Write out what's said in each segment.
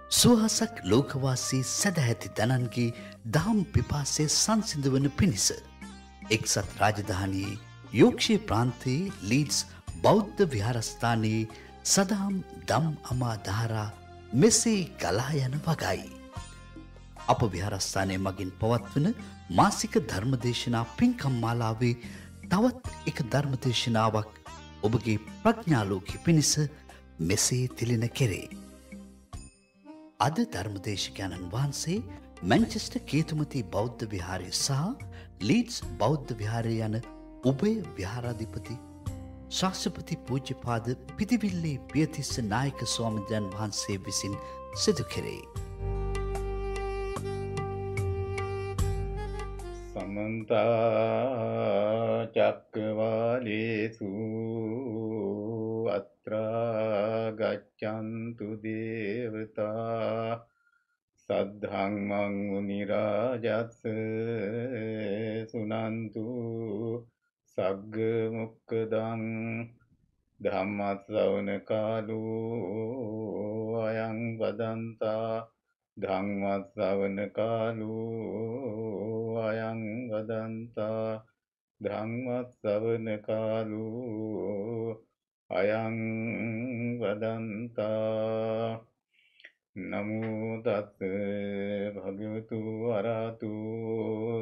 සුවහසක් ලෝකවාසී සැදැහැති දනන්ගේ දහම් පිපාසය සංසිඳුවන පිණිස. එක්සත් රාජධානයේ යෝක්ෂය ප්‍රාන්තයේ ලීඩ්ස් බෞද්ධ විහාරස්ථානයේ සදහම් දම් අමා දහරා මෙසේ ගලා යන වගයි. අප විහාරස්ථානය මගින් පවත්වන මාසික ධර්මදේශනා පින්කම් මාලාවේ තවත් එක ධර්මදේශනාවක් ඔබගේ ප්‍රඥාලෝකය පිණිස මෙසේ තිලින කෙරේ. අද ධර්මදේශකයණන් වහන්සේ මැන්චෙස්ටර් කේතුමති බෞද්ධ විහාරය සහ ලීඩ්ස් බෞද්ධ විහාරය යන උභය විහාරාධිපති ශාස්ත්‍රපති පූජ්‍යපාද පිදිවිල්ලේ පියතිස්ස නායක ස්වාමීන් වහන්සේ විසින් සිදු කෙරේ. සමන්ත චක්කවාලේසු අත්‍රා ගච්ඡන්තු දේවතා සද්ධම්මං මුනි රාජස් සුනන්තු සග්ග මොක්ඛදං ධම්ම ශ්‍රවණ කාලෝ අයං වදන්තා ධම්ම ශ්‍රවණ කාලෝ අයං වදන්තා ධම්ම ශ්‍රවණ කාලෝ අයං වදන්තා නමෝ තස් භගවතු අරහතු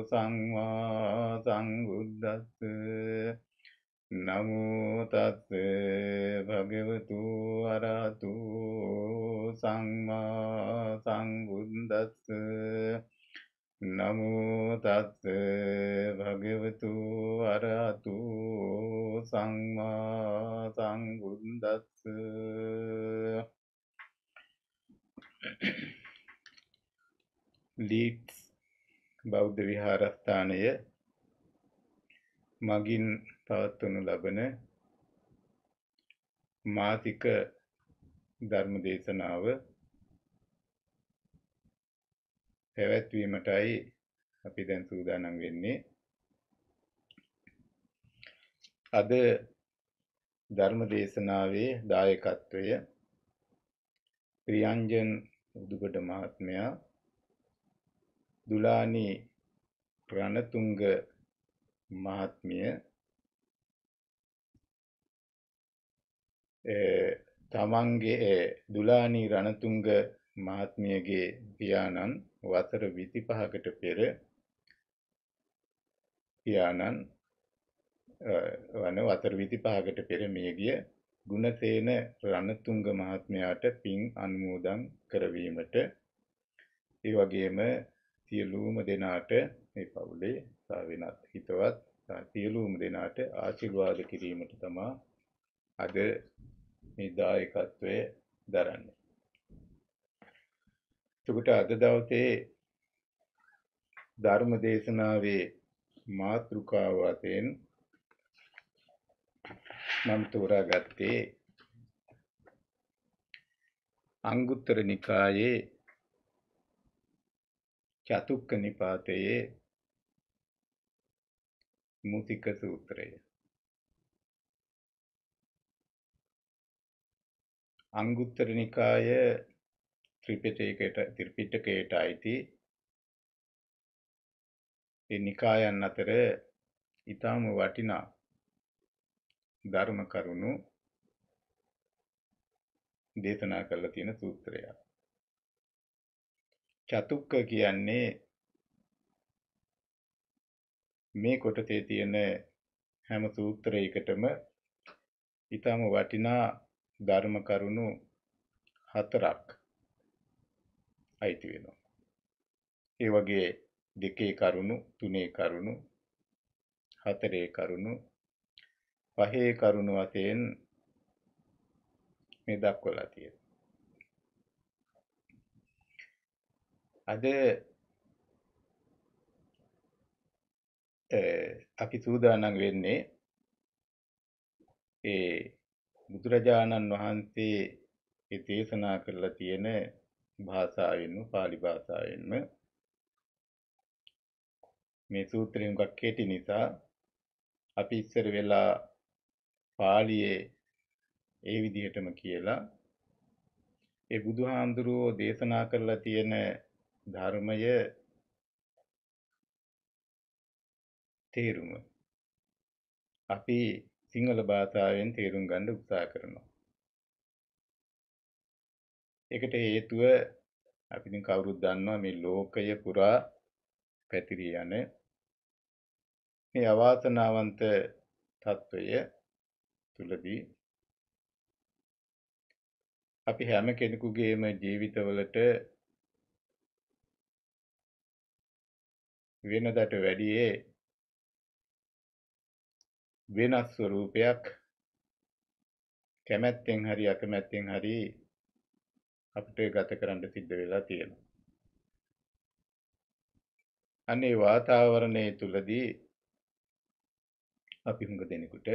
සම්මා සම්බුද්දස්ස නමෝ තස් භගවතු අරහතු සම්මා සම්බුද්දස්ස නමෝ තස් භගවතු අරහතු සම්මා සම්බුද්දස්ස. ලීඩ්ස් බෞද්ධ විහාරස්ථානය මගින් පවත්වනු ලබන මාසික ධර්ම දේශනාව පැවැත්වීමටයි අපි දැන් සූදානම් වෙන්නේ. අද ධර්ම දේශනාවේ දායකත්වය ප්‍රියංජන් උදුගඩ මහත්මයා, දුලානි රණතුංග මහත්මිය, තමන්ගේ දුලානි රණතුංග මහත්මියගේ පියාණන් වසර 25කට පෙර පියාණන් වසර 25කට පෙර මියගිය ගුණසේන රණතුංග මහත්මයාට පින් අනුමෝදන් කරවීමට, ඒ වගේම සියලුම දෙනාට මේ පවුලේ වෙනත් හිතවත් සියලුම දෙනාට ආශිර්වාද කිරීමට තමයි අද මේ දායකත්වය දරන්නේ. එතකොට අද දවසේ ධර්ම දේශනාවේ මාතෘකාව වශයෙන් මම තෝරාගත්තේ අංගුත්තර නිකායේ චතුක්ක නිපාතයේ මුතික සූත්‍රය. අංගුත්තර නිකාය ත්‍රිපිටකයට අයිති ඒ නිකායන් අතර ඊටම වටිනා ධර්ම කරුණු දේශනා කරලා තියෙන සූත්‍රයක්. චතුක්ක කියන්නේ මේ කොටසේ තියෙන හැම සූත්‍රයකටම ඊටම වටිනා ධර්ම කරුණු 4ක් අයිති වෙනවා. ඒ වගේ 2 කරුණු, 3 කරුණු, 4 කරුණු, 5 කරුණු වශයෙන් මේ දක්වලා තියෙනවා. අද අපි සූදානම් වෙන්නේ ඒ බුදුරජාණන් වහන්සේ දේශනා කරලා තියෙන භාෂාවෙන්ම, පාලි භාෂාවෙන්ම. මේ සූත්‍රය හුඟක් කෙටි නිසා අපි ඉස්සර වෙලා පාලියේ ඒ විදිහටම කියලා ඒ බුදුහාමුදුරුවෝ දේශනා කරලා තියෙන ධර්මය තේරුම අපි සිංහල භාෂාවෙන් තේරුම් ගන්න උත්සාහ කරනවා. ඒකට හේතුව අපි ඉතින් කවුරුත් දන්නවා මේ ලෝකය පුරා පැතිරී යන මේ අවාසනාවන්ත తত্ত্বය තුලදී අපි හැම කෙනෙකුගේම ජීවිතවලට වෙනදට වැඩියේ වෙනස් ස්වරූපයක් කැමැත්තෙන් හරි අකමැත්තෙන් හරි අපිට ගත කරන්න සිද්ධ වෙලා තියෙනවා. අනේ වාතාවරණයේ තුලදී අපි හුඟ දෙනෙකුට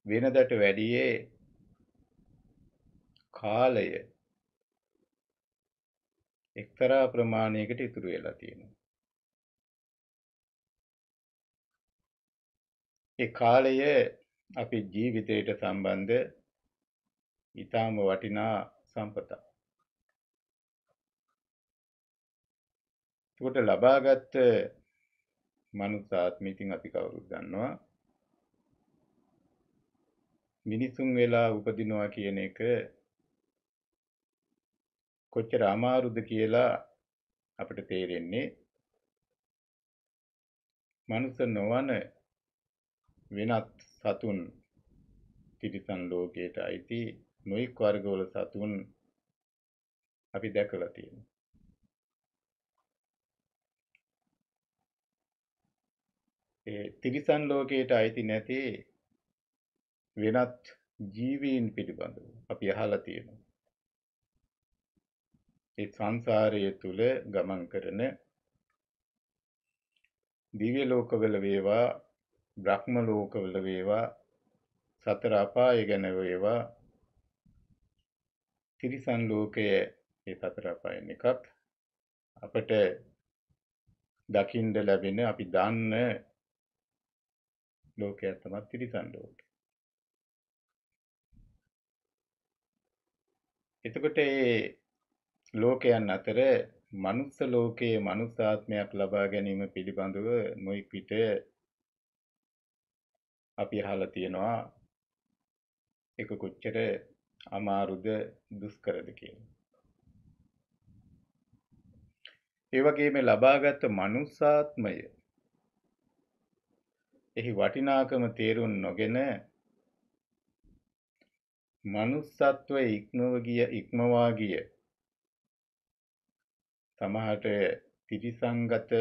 වෙනදට වැඩියේ කාලය එක්තරා ප්‍රමාණයකට ඉතුරු වෙලා තියෙනවා. ඒ කාලය අපේ ජීවිතයට සම්බන්ධ ඊටාම වටිනා සම්පතක්. ඒකට ලබාගත් මනුස්සාත්මිකින් අපි කවුරුත් දන්නවා මිනිසුන් වෙලා උපදිනවා කියන එක කොච්චර අමාරුද කියලා අපිට තේරෙන්නේ මනුස්ස නොවන වෙනත් සතුන් තිරිසන් ලෝකයට අයිති නොයෙක් වර්ගවල සතුන් අපි දැකලා තියෙනවා. ඒ තිරිසන් ලෝකයට අයිති නැති වෙනත් ජීවීන් පිළිබඳව අපි අහලා තියෙනවා. ඒ සංසාරයේ තුල ගමන් කරන දිව්‍ය ලෝකවල වේවා බ්‍රහ්ම ලෝකවල වේවා සතර අපාය ගැන වේවා තිරිසන් ලෝකයේ ඒ සතර අපායන් එකක් අපට දකින්න ලැබෙන අපි දන්න ලෝකයක් තමයි තිරිසන් ලෝකය. එතකොට මේ ලෝකයන් අතර මනුස්ස ලෝකයේ මනුස්සාත්මයක් ලබා ගැනීම පිළිබඳව නොයෙක් විට අපි අහලා තියෙනවා ඒක කොච්චර අමාරුද දුෂ්කරද කියලා. ඒ වගේම ලබාගත් මනුස්සාත්මය එහි වටිනාකම තේරුම් නොගෙන මනුස්සත්වයේ ඉක්මවා ගිය සමහරට තිරිසංගත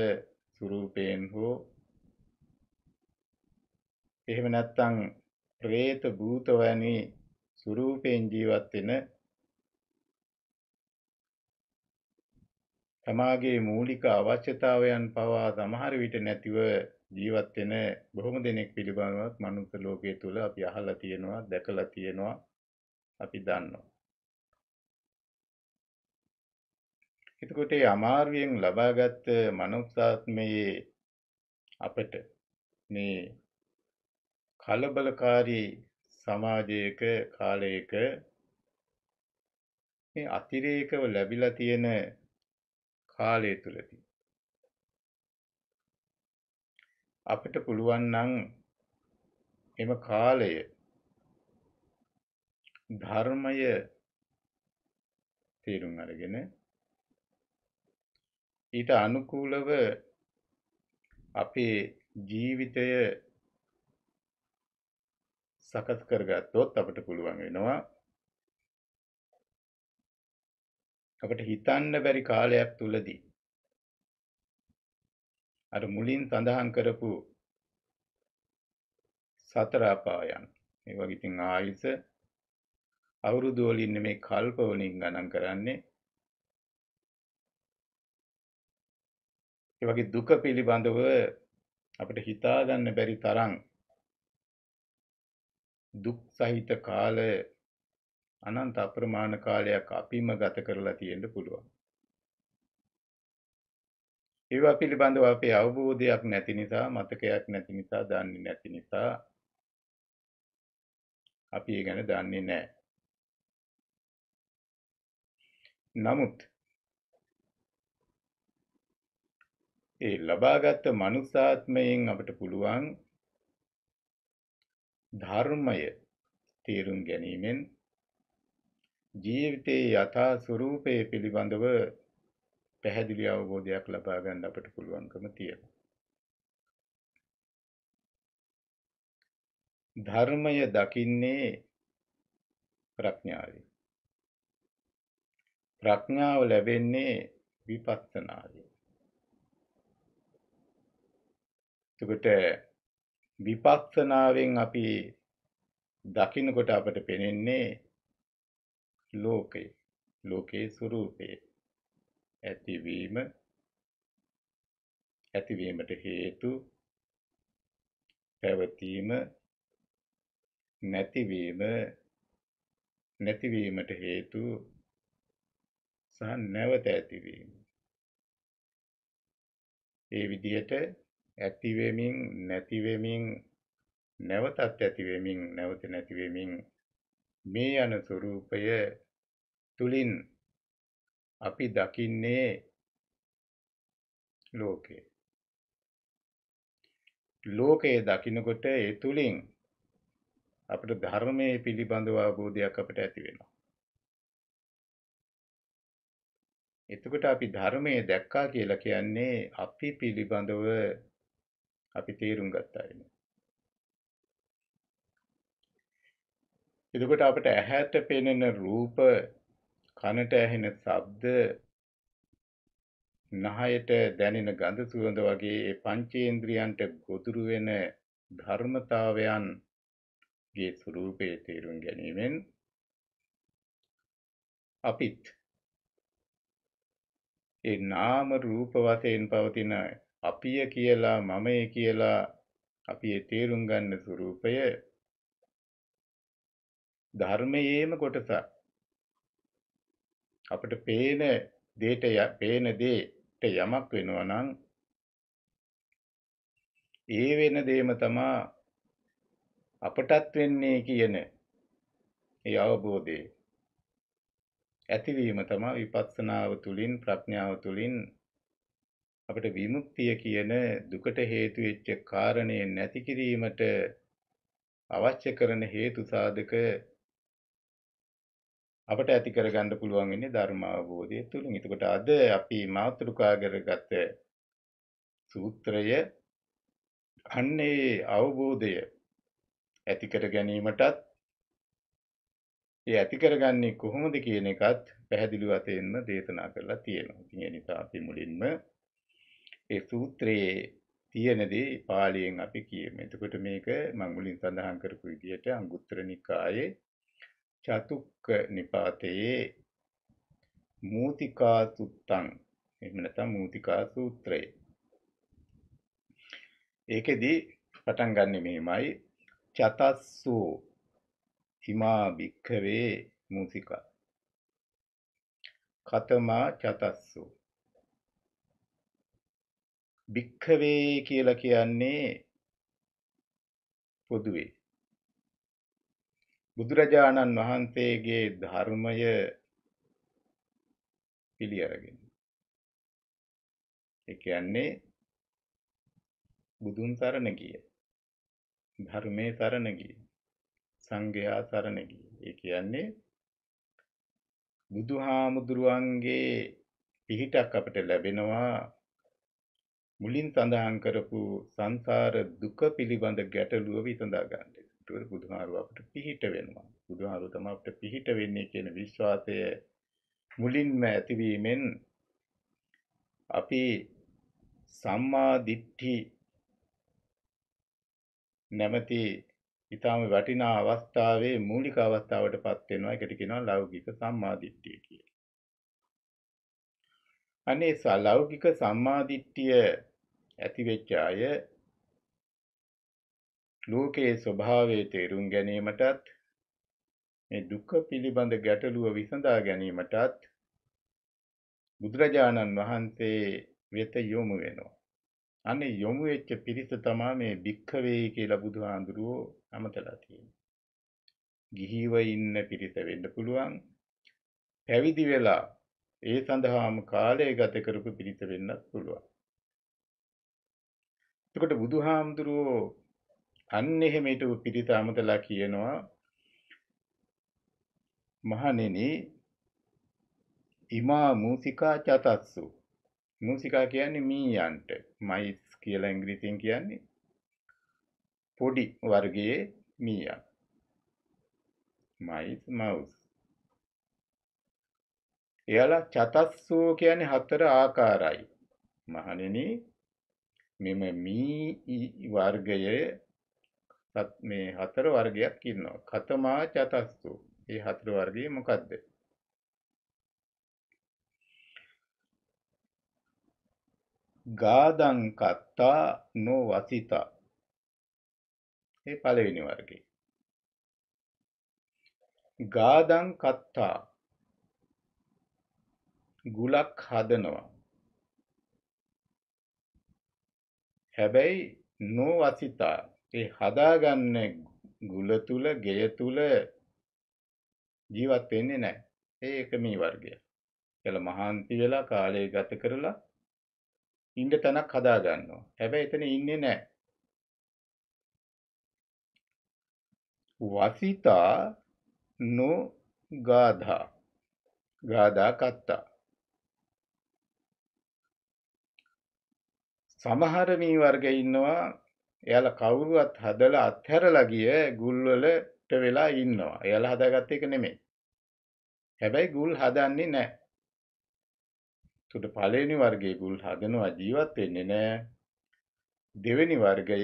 ස්වරූපයෙන් හෝ එහෙම නැත්නම් പ്രേත භූත වැනි ස්වරූපයෙන් ජීවත් වෙන තමාගේ මූලික අවශ්‍යතාවයන් පවා සමහර විට නැතිව ජීවත් වෙන බොහොම දෙනෙක් පිළිබඳව මනුස්ස ලෝකයේ තුල අපි අහලා තියෙනවා දැකලා තියෙනවා අපි දන්නවා. එතකොට මේ අමාරුවෙන් ලබාගත් මනුස්සාත්මයේ අපට මේ කලබලකාරී සමාජයක කාලයක මේ අතිරේකව ලැබිලා තියෙන කාලය තුලදී අපිට පුළුවන් නම් එම කාලය ධර්මය තේරුම් අරගෙන ඊට අනුකූලව අපේ ජීවිතය සකස් කරගත්තොත් අපිට පුළුවන් වෙනවා අපිට හිතන්න බැරි කාලයක් තුලදී අර මුලින් සඳහන් කරපු සතර අපායන් ඒ වගේ ඉතින් ආයුෂ අවුරුදු වලින් නෙමේ කල්ප වලින් ගණන් කරන්නේ ඒ වගේ දුක පිළිබඳව අපිට හිතා ගන්න බැරි තරම් දුක් සහිත කාලය අනන්ත අප්‍රමාණ කාලයක් අපිම ගත කරලා තියෙන්න පුළුවන්. ඒවා පිළිබඳව අපේ අවබෝධයක් නැති නිසා මතකයක් නැති නිසා දන්නේ නැති නිසා අපි ඒ ගැන දන්නේ නැහැ. නමුත් ඒ ලබාගත් මනුසාත්මයෙන් අපට පුළුවන් ධර්මය තේරුම් ගැනීමෙන් ජීවිතයේ යථා ස්වરૂපය පිළිබඳව පැහැදිලි අවබෝධයක් ලබා ගන්න අපට පුළුවන්කම තියෙනවා. ධර්මය දකින්නේ ප්‍රඥාවෙන්. ප්‍රඥාව ලැබෙන්නේ විපස්සනාවෙන්. එතකොට විපස්සනාවෙන් අපි දකින්නකොට අපට පෙනෙන්නේ ලෝකේ ස්වરૂපය. ඇතිවීමට හේතු, පැවතීම, නැතිවීමට හේතු සහ නැවත ඇතිවීම. ඒ විදිහට ඇතිවෙමින් නැතිවෙමින් නැවතත් ඇතිවෙමින් නැවත නැතිවෙමින් මේ යන ස්වરૂපය තුලින් අපි දකින්නේ ලෝකයේ දකින්නකොට ඒ තුලින් අපිට ධර්මයේ පිළිබඳව අවබෝධයක් අපිට ඇති වෙනවා. එතකොට අපි ධර්මයේ දැක්කා කියලා කියන්නේ අපි පිළිබඳව අපි තේරුම් ගත්තා වෙනවා. එතකොට අපිට ඇහැට පෙනෙන රූප, කනට ඇහෙන ශබ්ද, නහයට දැනෙන ගඳ සුවඳ වගේ ඒ පංචේන්ද්‍රයන්ට ගොදුරු වෙන ධර්මතාවයන්ගේ ස්වરૂපයේ තේරුම් ගැනීමෙන් අපිත් ඒ නාම රූප වශයෙන් පවතින අපිය කියලා මමය කියලා අපි ඒ තේරුම් ගන්න ස්වરૂපය ධර්මයේම කොටසක්. අපිට පේන දෙයට යමක් වෙනවා නම් ඒ වෙන දේම තමයි අපටත් වෙන්නේ කියන ඒ අවබෝධය. ඇතිවීම තමයි විපස්සනාව තුළින් ප්‍රඥාව තුළින් අපිට විමුක්තිය කියන දුකට හේතු වෙච්ච කාරණේ නැති කිරීමට අවශ්‍ය කරන හේතු සාධක අපට ඇති කරගන්න පුළුවන් වෙන්නේ ධර්ම අවබෝධය තුළින්. එතකොට අද අපි මාතෘකා කරගත්ත සූත්‍රය අන්නේ අවබෝධය ඇති කර ගැනීමටත් ඒ ඇති කරගන්නේ කොහොමද කියන එකත් පැහැදිලි වශයෙන්ම දේශනා කරලා තියෙනවා. ඉතින් ඒ නිසා අපි මුලින්ම ඒ සූත්‍රයේ තියෙන දේ පාලියෙන් අපි කියමු. එතකොට මේක මම මුලින් සඳහන් කරපු විදිහට අංගුත්තර නිකායේ චතුක්ක නිපාතයේ මූතිකා සුත්තං, එහෙම නැත්නම් මූතිකා සූත්‍රය. ඒකෙදි පටන් ගන්නෙ මෙහෙමයි: චතස්සු හිමා භික්ඛවේ මූතිකා. කතමා චතස්සු. භික්ඛවේ කියලා කියන්නේ පොදුවේ බුදුරජාණන් වහන්සේගේ ධර්මය පිළි අරගෙන. ඒ කියන්නේ බුදුන් සරණ ගිය, ධර්මයේ සරණ ගිය, සංඝයා සරණ ගිය. ඒ කියන්නේ බුදුහාමුදුරුවන්ගේ පිහිටක් අපට ලැබෙනවා. මුලින් සඳහන් කරපු සංසාර දුක පිළිබඳ ගැටලුව විසඳා ගන්න. ඒකට බුදුහාමුදුරුව අපට පිහිට වෙනවා. බුදුහාමුදුරුව තමයි අපට පිහිට වෙන්නේ කියන විශ්වාසය මුලින්ම ඇතිවීමෙන් අපි සම්මා දිට්ඨි නැමැති ඊටම වටිනා අවස්ථාවේ මූලික අවස්ථාවටපත් වෙනවා. ඒකට කියනවා ලෞකික සම්මා දිට්ඨිය කියලා. අනේ ලෞකික සම්මා දිට්ඨිය ඇති වෙච්ච අය ලෝකයේ ස්වභාවය තේරුම් ගැනීමටත් මේ දුක පිළිබඳ ගැටලුව විසඳා ගැනීමටත් බුදුරජාණන් වහන්සේ වෙත යොමු වෙනවා. අනේ යොමු වෙච්ච පිරිස තමයි මේ භික්ඛවේ කියලා බුදුහාඳුරෝ අමතලා තියෙන්නේ. ගිහිව ඉන්න පිරිස වෙන්න පුළුවන්. පැවිදි වෙලා ඒ සඳහාම කාලය ගත කරපු පිරිස වෙන්නත් පුළුවන්. එතකොට බුදුහාමුදුරුවෝ අන්න එහෙම හිටපු පිරිස අමතලා කියනවා මහණෙනි ඉමා මූසිකා චතස්සු. මූසිකා කියන්නේ මීයන්ට. මයිස් කියලා ඉංග්‍රීසියෙන් කියන්නේ පොඩි වර්ගයේ මීයන්. මයිස් මවුස්. එයාලා චතස්සෝ කියන්නේ 4 ආකාරයි. මහණෙනි මෙම මී වර්ගයේ මේ 4 වර්ගයක් ඉන්නවා. කතමා චතස්සු. මේ 4 වර්ගයේ මොකද්ද? ගාදං කත්තා නෝ වසිතා. මේ පළවෙනි වර්ගය. ගාදං කත්තා ගුලක් හදනවා. හැබැයි නෝ වසිතා ඒ හදාගන්න ගුල තුල ගෙය තුල ජීවත් වෙන්නේ නැහැ. ඒක මේ වර්ගය. කියලා මහන්ති වෙලා කාලය ගත කරලා ඉන්න තැනක් හදා ගන්නවා. හැබැයි එතන ඉන්නේ නැහැ. වසිතා නෝ ගාධා. ගාධා කත්තා. සමහර මේ වර්ගය ඉන්නවා එයාලා කවුරුවත් හදලා අත්හැරලා ගිය ගුල් වලට වෙලා ඉන්නවා. එයාලා හදාගත්ත එක නෙමෙයි. හැබැයි ගුල් හදන්නේ නැහැ. ඒකට පළවෙනි වර්ගයේ ගුල් හදනවා ජීවත් වෙන්නේ නැහැ. දෙවෙනි වර්ගය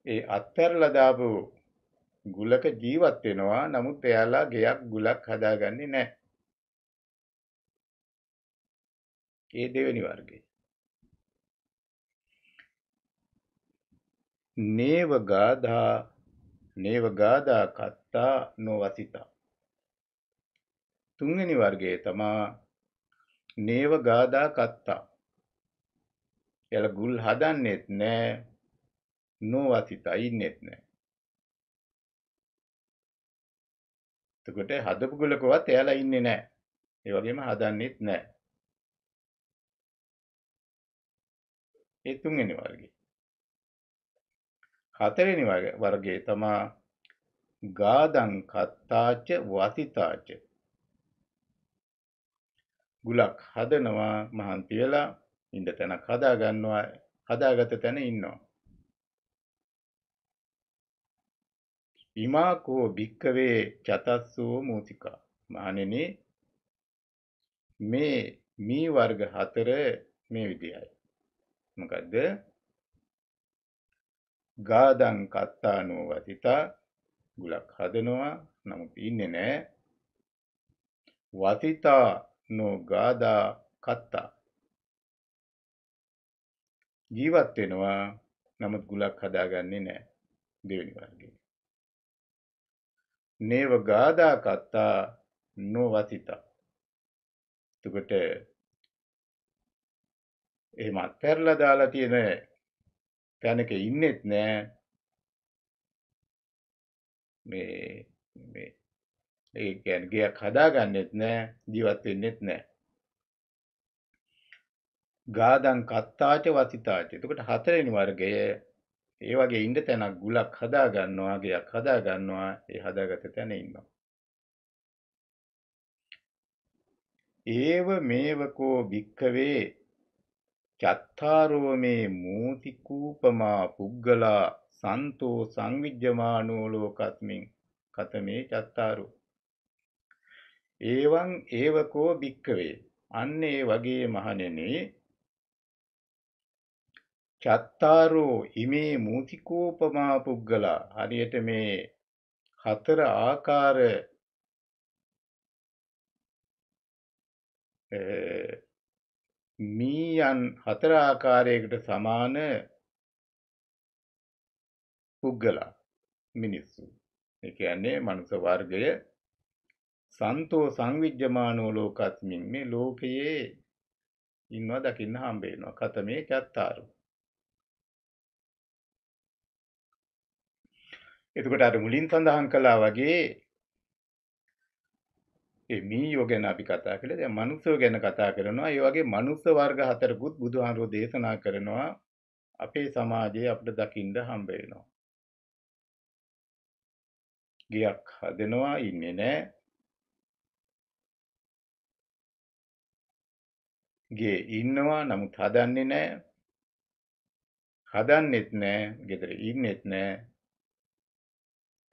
ඒ අත්හැරලා දාපු ගුලක ජීවත් වෙනවා. නමුත් එයාලා ගෙයක් ගුලක් හදාගන්නේ නැහැ. ඒ දෙවෙනි වර්ගය. නේව ගාධා කත්තා නොවසිතා. තුන්වෙනි වර්ගයේ තමා නේව ගාධා කත්තා. එයාලා ගුල් හදන්නෙත් නැහැ. නොවසිතා ඉන්නෙත් නැහැ. එතකොට හදපු ගුලකවත් එයාලා ඉන්නේ නැහැ. ඒ වගේම හදන්නෙත් නැහැ. ඒ තුන්වෙනි වර්ගය. හතරවෙනි වර්ගයේ තමා ගාදං කත්තාච වසිතාච. ගුලක් හදනවා මහන්ති වෙලා ඉන්න තැනක් හදා ගන්නවා. හදාගත තැන ඉන්නවා. ඉමාකෝ භික්කවේ චතස්සෝ මූසිකා. මහණෙනි මේ වර්ග 4 මේ විදියයි. මොකද්ද? ගාදං කත්තානෝ වසිතා ගුලක් හදනවා නමුත් ඉන්නේ නැහැ. වසිතා නෝ ගාදා කත්තා ජීවත් වෙනවා නමුත් ගුලක් හදාගන්නේ නැහැ. දෙවෙනි වර්ගය. නේව ගාදා කත්තා නෝ වසිතා. එතකොට එහෙම අත්හැරලා දාලා තියෙන තැනක ඉන්නෙත් නෑ. මේ ඒ කියන්නේ ගයක් හදාගන්නෙත් නෑ. ජීවත් වෙන්නෙත් නෑ. ගාදං කත්තාච වසිතාච. එතකොට හතරවෙනි වර්ගය ඒ වගේ ඉන්න තැනක් ගුලක් හදා ගන්නවා, ගයක් හදා ගන්නවා, ඒ හදාගත තැන ඉන්නවා. ඒව මේවකෝ භික්ඛවේ චත්තාරෝ මේ මූතිකූපමා පුග්ගලා සන්තෝ සංවිජ්ජමානෝ ලෝකස්මින් කතමේ චත්තාරෝ. ඒවං ඒවකෝ භික්ඛවේ. අන්න ඒ වගේ මහණෙනි චත්තාරෝ ඉමේ මූතිකෝපමා පුග්ගලා. හරියට මේ 4 ආකාර මීයන් 4 ආකාරයකට සමාන පුග්ගලා මිනිස්සු. ඒ කියන්නේ මනුෂ්‍ය වර්ගය සන්තෝ සංවිජ්ජමානෝ ලෝකස්මින් මේ ලෝකයේ ඉන්නවා දකින්න හම්බ වෙනවා. කතමේ චත්තාරෝ. එතකොට අර මුලින් සඳහන් කළා වගේ ඒ මීයෝ ගැන අපි කතා කළේ. දැන් මනුස්සයෝ ගැන කතා කරනවා. ඒ වගේ මනුස්ස වර්ග හතරකුත් බුදුහාමුදුරෝ දේශනා කරනවා අපේ සමාජයේ අපිට දකින්න හම්බ වෙනවා. ගියක් හදනවා ඉන්නේ නැහැ. ගේ ඉන්නවා නමුත් හදන්නේ නැහැ. හදන්නෙත් නැහැ. ගෙදර ඉන්නෙත් නැහැ.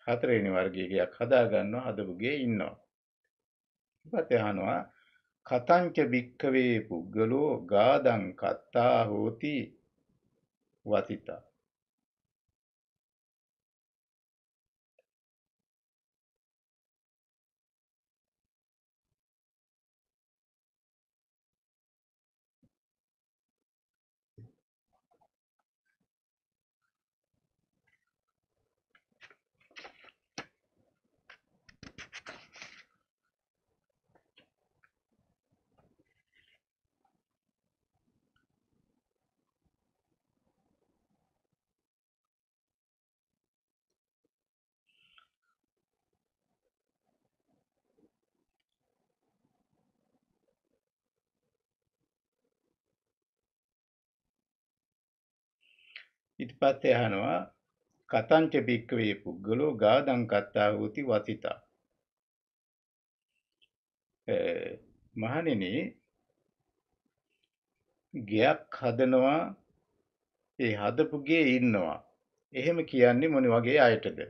හතරවෙනි වර්ගයේ ගයක් හදා ගන්නවා හදපු ගේ ඉන්නවා. ඊපස්සේ අහනවා කතංච භික්ඛවේ පුද්ගලෝ ගාදං කත්තා හෝති වසිතා. ඊට පස්සේ අහනවා කතංච භික්ඛවේ පුද්ගලෝ ගාදං කත්තා හෝති වසිතා. මහණෙනි ගයක් හදනවා ඒ හදපු ගේ ඉන්නවා. එහෙම කියන්නේ මොන වගේ අයටද?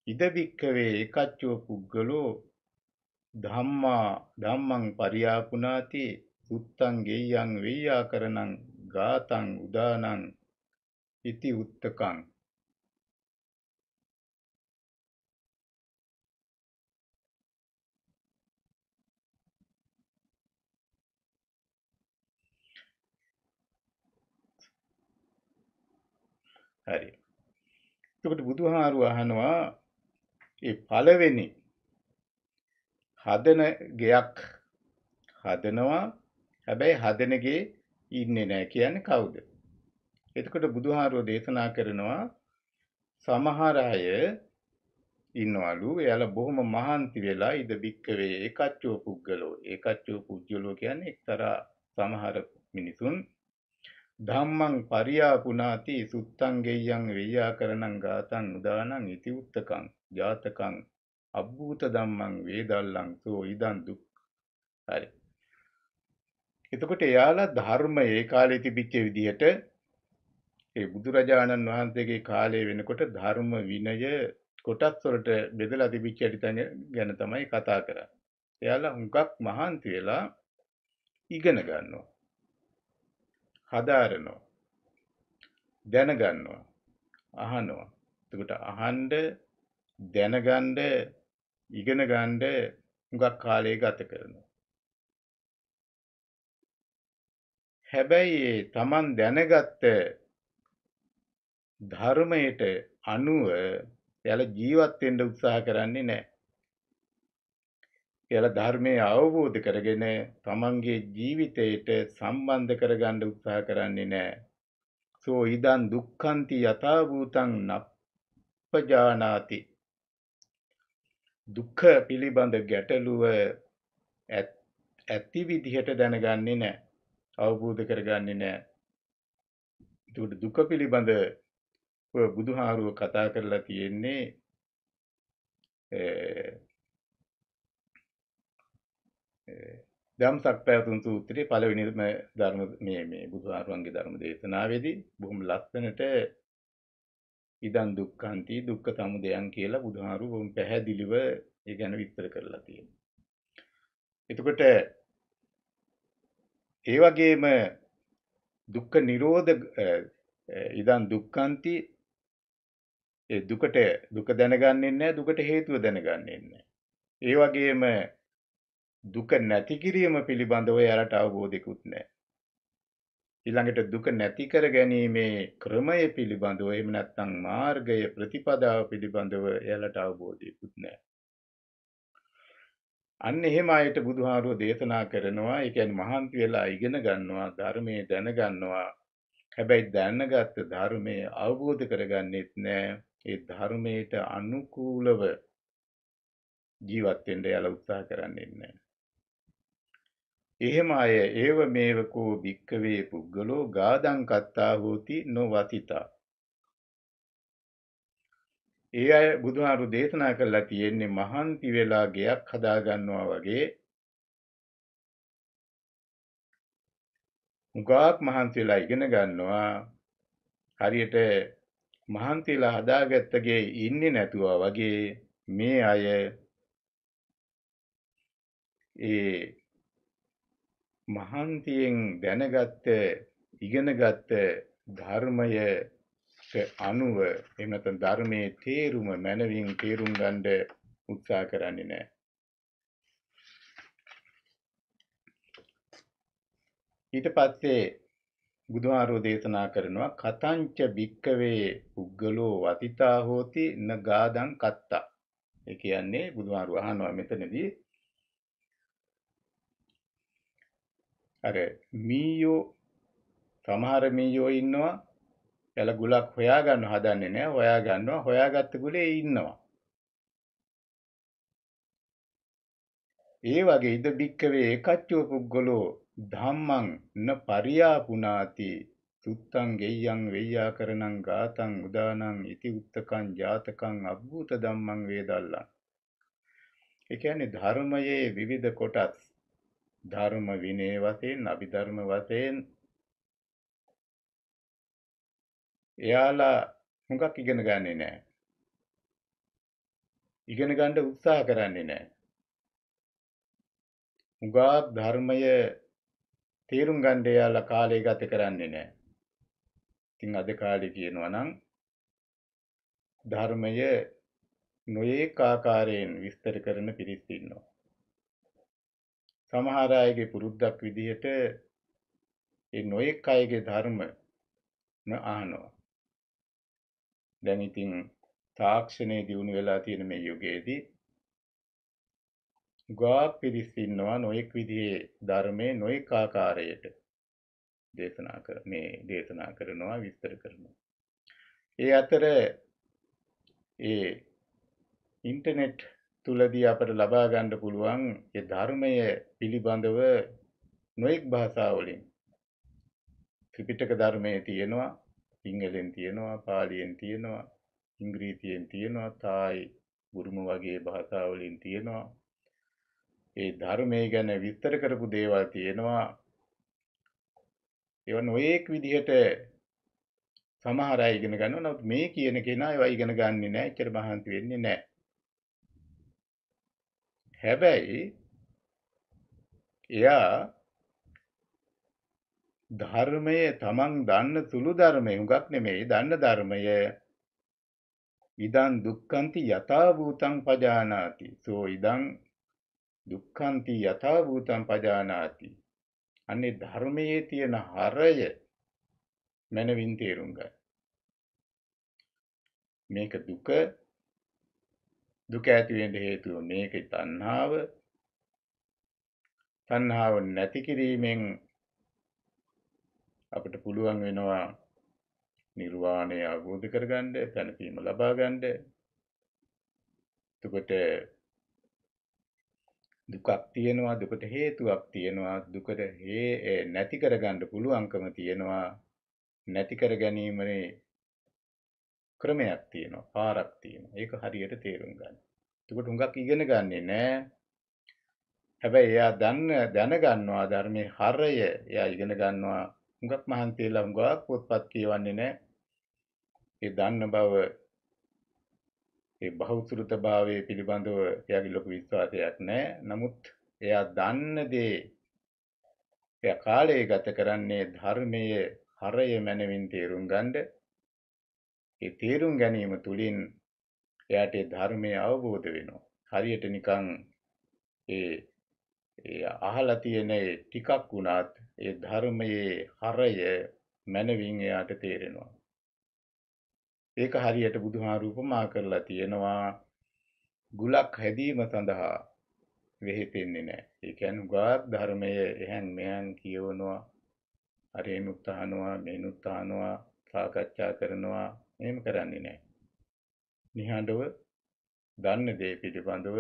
ඉද භික්ඛවේ ඒකච්චෝ පුද්ගලෝ ධම්මං පරියාපුනාති සුත්තං ගෙය්‍යං වෙය්‍යාකරණං ගාතං උදානං ඉති උත්තකං. හරි. එතකොට බුදුහාරු අහනවා ඒ පළවෙනි හදන ගෙයක් හදනවා හැබැයි හදන ගේ ඉන්නේ නැහැ කියන්නේ කවුද? එතකොට බුදුහාරෝ දේශනා කරනවා සමහර අය ඉන්නවලු එයාලා බොහොම මහන්සි වෙලා ඉද බික්කවේ ඒකච්චෝ පුද්ගලෝ. ඒකච්චෝ පුද්ගලෝ කියන්නේ එක්තරා සමහර මිනිසුන් ධම්මං පරියාපුනාති සුත්තං ගෙය්‍යං වෙය්‍යාකරණං ගාතං උදානං ඉති උත්තකං ජාතකං අබ්බූත ධම්මං වේදල්ලං සෝ ඉදං දුක්. හරි. එතකොට එයාලා ධර්ම ඒ කාලේ තිබිච්ච විදිහට ඒ බුදුරජාණන් වහන්සේගේ කාලය වෙනකොට ධර්ම විනය කොටස් වලට බෙදලා තිබිච්ච හැටි ගැන තමයි කතා කරන්නේ. එයාලා හුඟක් මහන්සි වෙලා ඉගෙන ගන්නවා. හදාරනවා. දැනගන්නවා. අහනවා. එතකොට අහන්න දැනගන්න ඉගෙන ගන්න හුඟක් කාලය ගත කරනවා. හැබැයි තමන් දැනගත්ත ධර්මයට අනුව එයාලා ජීවත් වෙන්න උත්සාහ කරන්නේ නැහැ. එයාලා ධර්මයේ අවබෝධ කරගෙන තමන්ගේ ජීවිතයට සම්බන්ධ කරගන්න උත්සාහ කරන්නේ නැහැ. සෝ ඉදං දුක්ඛන්ති යථා භූතං නප්පජානාති. දුක්ඛ පිළිබඳ ගැටලුව ඇති විදිහට දැනගන්නේ නැහැ. අවබෝධ කරගන්නේ නැහැ. ඒකට දුක පිළිබඳ බුදුහාරුව කතා කරලා තියෙන්නේ ධම්සක්පැවතුම් සූත්‍රයේ පළවෙනිම ධර්ම මේ බුදුහාරුවන්ගේ ධර්ම දේශනාවේදී බොහොම ලස්සනට ඉදන් දුක්ඛන්ති දුක්ඛ සමුදයං කියලා බුදුහාරුව බොහොම පැහැදිලිව ඒ ගැන විස්තර කරලා තියෙනවා. එතකොට ඒ වගේම දුක්ඛ නිරෝධ ඉදන් දුක්ඛන්ති ඒ දුක දැනගන්නේ නැහැ දුකට හේතුව දැනගන්නේ නැහැ. ඒ වගේම දුක නැති කිරීම පිළිබඳව යාලට අවබෝධිකුත් නැහැ. ඊළඟට දුක නැති කර ගැනීමේ ක්‍රමය පිළිබඳව එහෙම නැත්නම් මාර්ගය ප්‍රතිපදාව පිළිබඳව යාලට අවබෝධිකුත් නැහැ. අන්න එහෙම අයට බුදුහාරුව දේශනා කරනවා. ඒ කියන්නේ මහන්සි වෙලා ඉගෙන ගන්නවා ධර්මයේ දැනගන්නවා. හැබැයි දැනගත්ත ධර්මයේ අවබෝධ කරගන්නෙත් නැහැ. ඒ ධර්මයට අනුකූලව ජීවත් වෙන්න යාලා උත්සාහ කරන්නේ නැහැ. එහෙම අය ඒව මේවකෝ භික්කවේ පුද්ගලෝ ගාදං කත්තා හෝති නොවතිතා. ඒ අය බුදුහාරු දේශනා කළා තියෙන්නේ මහන්ති වෙලා ගෙයක් හදා ගන්නවා වගේ උගාක් මහන්සි වෙලා ඉගෙන ගන්නවා හරියට මහන්සි වෙලා හදාගත්ත ගේ ඉන්නේ නැතුවා වගේ මේ අය ඒ මහන්සියෙන් දැනගත්ත ඉගෙනගත්ත ධර්මයට අනුව එහෙම නැත්නම් ධර්මයේ තේරුම මනවින් තේරුම් ගන්න උත්සාහ කරන්නේ නැහැ. ඊට පස්සේ බුදුහාරෝ දේශනා කරනවා කතංච භික්කවේ පුද්ගලෝ වතිතා හෝති න ගාදං කත්තා. ඒ කියන්නේ බුදුහාරෝ අහනවා මෙතනදී අර මීයෝ සමහර මීයෝ ඉන්නවා එල ගුලක් හොයාගන්න හදන්නේ නැහැ. හොයාගන්නවා හොයාගත්ත ගුලේ ඉන්නවා. ඒ වගේ ඉද භික්කවේ එකච්චෝ පුද්ගලෝ ධම්මං න පරියාපුනාති සුත්තං ගෙය්‍යං වෙය්‍යාකරණං ගාතං උදානං ඉති උත්තකං ජාතකං අබ්බූත ධම්මං වේදල්ලං. ඒ කියන්නේ ධර්මයේ විවිධ කොටස් ධර්ම විනය වශයෙන් අභිධර්ම වශයෙන් එයාලා හුඟක් ඉගෙන ගන්නේ නැහැ. ඉගෙන ගන්න උත්සාහ කරන්නේ නැහැ. හුඟක් ධර්මය තේරුම් ගන්න එයාලා කාලය ගත කරන්නේ නැහැ. ඉතින් අද කාලේ කියනවා නම් ධර්මය නොයේක ආකාරයෙන් විස්තර කරන පිරිස් ඉන්නවා. සමහර අයගේ පුරුද්දක් විදිහට ඒ නොයෙක් අයගේ ධර්ම අහනවා. දැන් ඉතින් තාක්ෂණයේ දියුණු වෙලා තියෙන මේ යුගයේදී ගාක් පිරිස් ඉන්නවා නොයෙක් විදිහේ ධර්මයේ නොයෙක් ආකාරයට දේශනා කරනවා විස්තර කරනවා. ඒ අතර ඒ ඉන්ටර්නෙට් තුලදී අපට ලබා ගන්න පුළුවන් ඒ ධර්මය පිළිබඳව නොයෙක් භාෂාවලින් ත්‍රිපිටක ධර්මයේ තියෙනවා, සිංහලෙන් තියෙනවා, පාලියෙන් තියෙනවා, ඉංග්‍රීසියෙන් තියෙනවා, තායි, බුරුම වගේ භාෂාවලින් තියෙනවා. ඒ ධර්මයේ ගැන විස්තර කරපු දේවල් තියෙනවා. ඒවා නොඑක් විදිහට සමහර අය ඉගෙන ගන්නවා. නමුත් මේ කියන කෙනා ඒවා ඉගෙන ගන්නේ නැහැ. එච්චර මහන්සි වෙන්නේ නැහැ. හැබැයි එයා ධර්මයේ තමන් දන්න සුළු ධර්මයේ හුඟක් නෙමෙයි දන්න ධර්මය ඉදං දුක්ඛන්ති යථා භූතං පජානාති. සෝ ඉදං දුක්ඛන්ති යථා භූතං පජානාති. අනේ ධර්මයේ තියෙන හරය මනවින් තේරුම් ගන්න. මේක දුක ඇති වෙන්න හේතුව මේකේ තණ්හාව නැති කිරීමෙන් අපිට පුළුවන් වෙනවා නිර්වාණය අවබෝධ කරගන්න, තනපීම ලබා ගන්න. එතකොට දුකක් තියෙනවා, දුකට හේතුවක් තියෙනවා, දුකට නැති කරගන්න පුළුවන්කම තියෙනවා. නැති කර ගැනීමේ ක්‍රමයක් තියෙනවා, පාරක් තියෙනවා. ඒක හරියට තේරුම් ගන්න. එතකොට හුඟක් ඉගෙන ගන්නේ නැහැ. හැබැයි එයා දැනගන්නවා ධර්මයේ හරය. එයා ඉගෙන ගන්නවා. හුඟක් මහන්සි වෙලා හුඟක් පොත්පත් කියවන්නේ නැහැ. ඒ දන්න බව ඒ බහුසුරුත භාවයේ පිළිබඳව එයාගේ ලොකු විශ්වාසයක් නැහැ. නමුත් එයා දන්න දේ එයා කාලය ගත කරන්නේ ධර්මයේ හරය මනවින් තේරුම් ගන්න. ඒ තේරුම් ගැනීම තුලින් එයාට ධර්මය අවබෝධ වෙනවා. හරියට නිකන් ඒ අහලා තියෙන ටිකක් වුණත් ඒ ධර්මයේ හරය මනවින් එයාට තේරෙනවා. ඒක හරියට බුදුහාරු උපමා කරලා තියෙනවා ගුලක් හැදීම සඳහා වෙහෙතෙන්නේ නැහැ. ඒ කියන්නේ උගාක් ධර්මයේ එහෙන් මෙහෙන් කියවනවා, අරේනුත් අහනවා, මේනුත් අහනවා, සාකච්ඡා කරනවා, එහෙම කරන්නේ නැහැ. නිහඬව දන්න දේ පිළිබඳව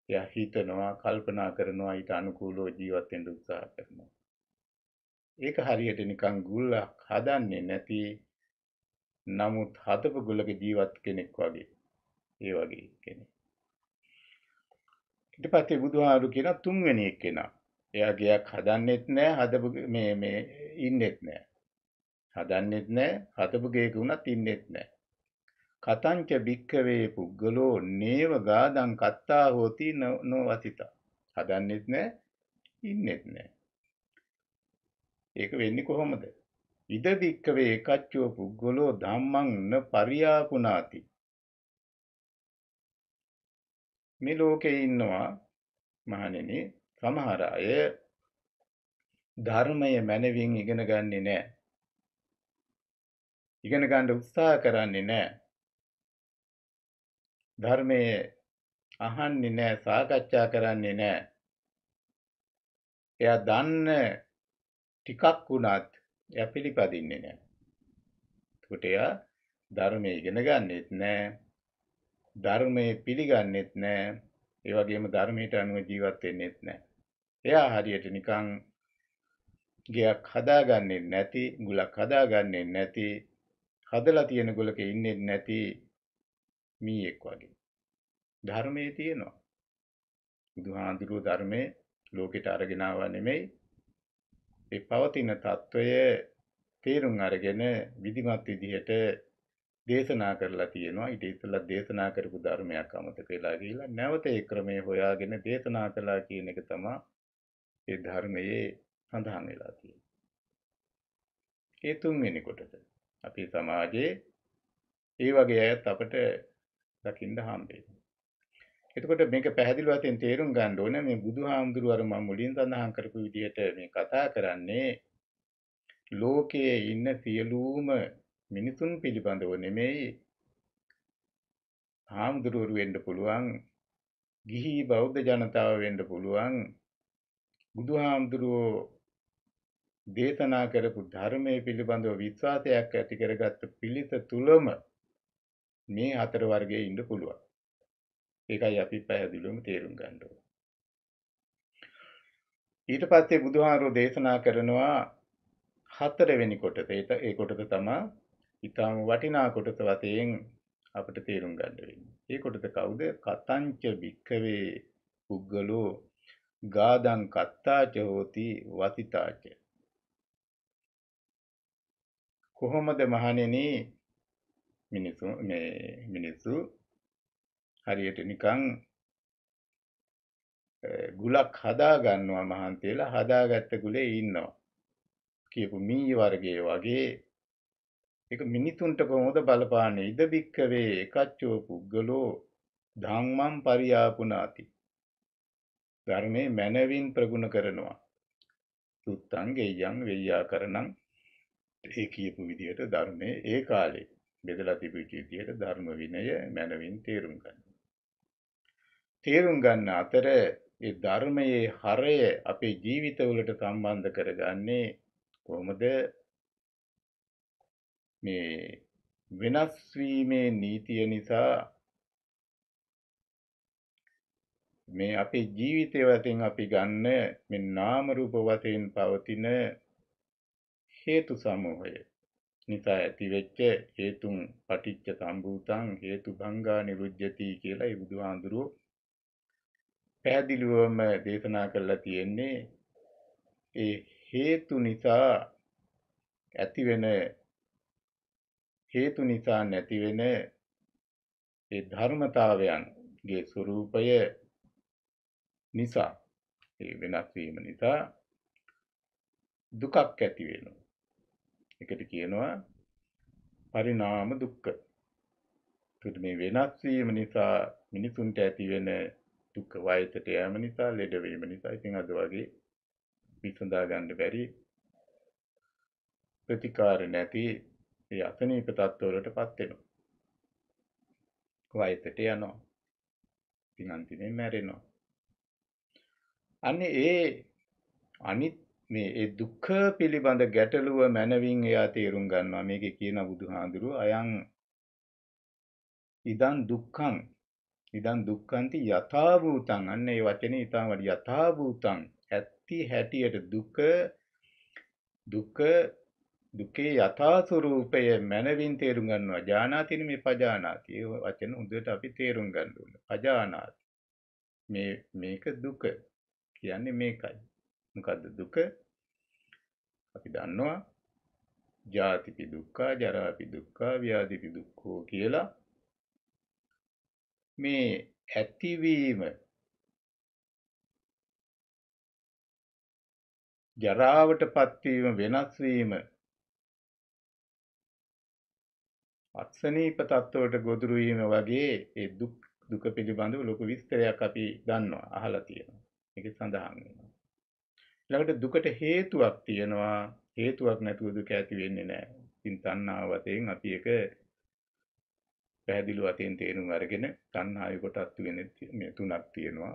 එයා හිතනවා, කල්පනා කරනවා, ඊට අනුකූලව ජීවත් වෙන්න උත්සාහ කරනවා. ඒක හරියට නිකන් ගුල්ලක් හදන්නේ නැති නමුත් හදපු ගුලක ජීවත් කෙනෙක් වගේ. ඒ වගේ කෙනෙක්. ඊට පස්සේ බුදුහාමුදුරු කියන තුන්වෙනි එක්කෙනා. එයා ගයක් හදන්නෙත් නෑ, හදපු මේ ඉන්නෙත් නෑ. හදන්නෙත් නෑ, හදපු ගයක උනත් ඉන්නෙත් නෑ. කතංච භික්ඛවේ පුද්ගලෝ නේව ගාදං කත්තා හෝති නොවතිතා. හදන්නෙත් නෑ, ඉන්නෙත් නෑ. ඒක වෙන්නේ කොහොමද? ඉද භික්ඛවේ එකච්චෝ පුද්ගලෝ ධම්මං න පරියාපුනාති. මේ ලෝකේ ඉන්නවා මහණෙනි සමහර අය ධර්මය මනවින් ඉගෙන ගන්නේ නැහැ. ඉගෙන ගන්න උත්සාහ කරන්නේ නැහැ. ධර්මයේ අහන්නේ නැහැ, සාකච්ඡා කරන්නේ නැහැ. එයා දන්න ටිකක් වුණත් එයා පිළිපදින්නේ නැහැ. ඒකට එයා ධර්මයේ ඉගෙන ගන්නෙත් නැහැ. ධර්මයේ පිළිගන්නෙත් නැහැ. ඒ වගේම ධර්මයට අනුව ජීවත් වෙන්නෙත් නැහැ. එයා හරියට නිකන් ගයක් හදාගන්නේ නැති, ගුලක් හදාගන්නේ නැති, හදලා තියෙන ගුලක ඉන්නේ නැති මීයෙක් වගේ. ධර්මයේ තියෙනවා. බුදුහාඳුරුවෝ ධර්මයේ ලෝකෙට අරගෙන ආවා නෙමෙයි. ඒ පවතින తত্ত্বය තේරුම් අරගෙන විධිමත් විදිහට දේශනා කරලා තියෙනවා. ඊට ඉස්සෙල්ලා දේශනා කරපු ධර්මයක් අමතක වෙලා ගිහිල්ලා නැවත ඒ ක්‍රමයේ හොයාගෙන දේශනා කළා කියන එක තමයි ඒ ධර්මයේ සඳහන් වෙලා තියෙන්නේ. ඒ තුන්වෙනි කොටස. අපේ සමාජයේ ඒ වගේ අයත් අපට දකින්න හම්බෙනවා. එතකොට මේක පැහැදිලි වශයෙන් තේරුම් ගන්න ඕනේ මේ බුදුහාමුදුරුවෝ අර මම මුලින් සඳහන් කරපු විදිහට මේ කතා කරන්නේ ලෝකයේ ඉන්න සියලුම මිනිසුන් පිළිබඳව නෙමෙයි. හාමුදුරුවෝ වෙන්න පුළුවන්, ගිහි බෞද්ධ ජනතාව වෙන්න පුළුවන්. බුදුහාමුදුරුවෝ දේශනා කරපු ධර්මයේ පිළිබඳව විශ්වාසයක් ඇති කරගත්ත පිළිස තුලම මේ හතර වර්ගයේ ඉන්න පුළුවන්. ඒකයි අපි පැහැදිලිවම තේරුම් ගන්න ඕනේ. ඊට පස්සේ බුදුහාමුදුරුවෝ දේශනා කරනවා හතරවෙනි කොටස. ඒ කොටස තමයි ඊටම වටිනා කොටස වශයෙන් අපිට තේරුම් ගන්න වෙන්නේ. ඒ කොටස කවුද? කතංච භික්ඛවේ පුද්ගලෝ ගාදං කත්තාච හෝති වතිතාච. කොහොමද මහණෙනි මිනිසු හරියට නිකන් ගුලක් හදා ගන්නවා මහන්සි වෙලා හදාගත්ත ගුලේ ඉන්නවා කියපු මී වර්ගයේ වගේ ඒක මිනිසුන්ට කොහොමද බලපාන්නේ? ඉද බික්කවේ එකච්චෝ පුද්ගලෝ ධම්මං පරියාපුනාති. ධර්මයේ මනවින් ප්‍රගුණ කරනවා. සුත්තං ගෙය්‍යං වෙය්‍යාකරණං ඒ කියපු විදිහට ධර්මයේ ඒ කාලේ බෙදලා තිබිච්ච විදිහට ධර්ම විනය මනවින් තේරුම් ගන්න. තේරුම් ගන්න අතර ඒ ධර්මයේ හරය අපේ ජීවිතවලට සම්බන්ධ කරගන්නේ කොහොමද? මේ වෙනස් වීමේ නීතිය නිසා මේ අපේ ජීවිතය වශයෙන් අපි ගන්න මේ නාම රූප වශයෙන් පවතින හේතු සමූහය නිසා ඇතිවෙච්ච හේතුන් පටිච්ච සම්භූතං හේතු භංගා නිරුජ්ජති කියලා ඒ බුදුහාඳුරෝ පැහැදිලිවම දේශනා කරලා තියෙන්නේ. ඒ හේතු නිසා ඇතිවෙන හේතු නිසා නැතිවෙන ඒ ධර්මතාවයන්ගේ ස්වરૂපය නිසා ඒ වෙනස් වීම නිසා දුකක් ඇති වෙනවා. ඒකට කියනවා පරිණාම දුක්ඛ. ඒකට මේ වෙනස් වීම නිසා මිනිසුන්ට ඇති වෙන දුක් වයසට යෑම නිසා ලෙඩ වීම නිසා ඉතින් අද වගේ විසඳා ගන්න බැරි ප්‍රතිකාර නැති ඒ අසනීප තත්ත්වවලටපත් වෙනවා. වයසට යනවා. ඉතින් අන්තිමේ මැරෙනවා. අන්නේ ඒ අනිත් මේ ඒ දුක්ඛ පිළිබඳ ගැටලුව මනවින් එයා තේරුම් ගන්නවා. මේකේ කියන බුදුහාඳුරුව අයං ඉදං දුක්ඛං ඉදන් දුක්ඛන්ති යථා භූතං අන්න ඒ වචනේ ඊටම වැඩි යථා භූතං ඇත්ති හැටියට දුක දුකේ යථා ස්වરૂපය මනවින් තේරුම් ගන්නවා. ජානාතින මේ පජානාති. ඒ වචන හොඳට අපි තේරුම් ගන්න ඕනේ. පජානාති. මේක දුක කියන්නේ මේකයි. මොකද්ද දුක? අපි දන්නවා ජාතිපි දුක්ඛ, ජරාපි දුක්ඛ, ව්‍යාධිපි දුක්ඛෝ කියලා මේ ඇතිවීම ජරාවටපත් වීම වෙනස් වීම අත්සනීප තත්වයට ගොදුරු වීම වගේ ඒ දුක පිළිබඳව ලොකු විස්තරයක් අපි දන්නවා අහලා තියෙනවා. මේක සඳහන් වෙනවා. ඊළඟට දුකට හේතුවක් තියෙනවා. හේතුවක් නැතුව දුක ඇති වෙන්නේ නැහැ. ඉතින් තණ්හාව වශයෙන් අපි එක පැහැදිලි වශයෙන් තේරුම් අරගෙන තණ්හාවේ කොටස් මේ තුනක් තියෙනවා.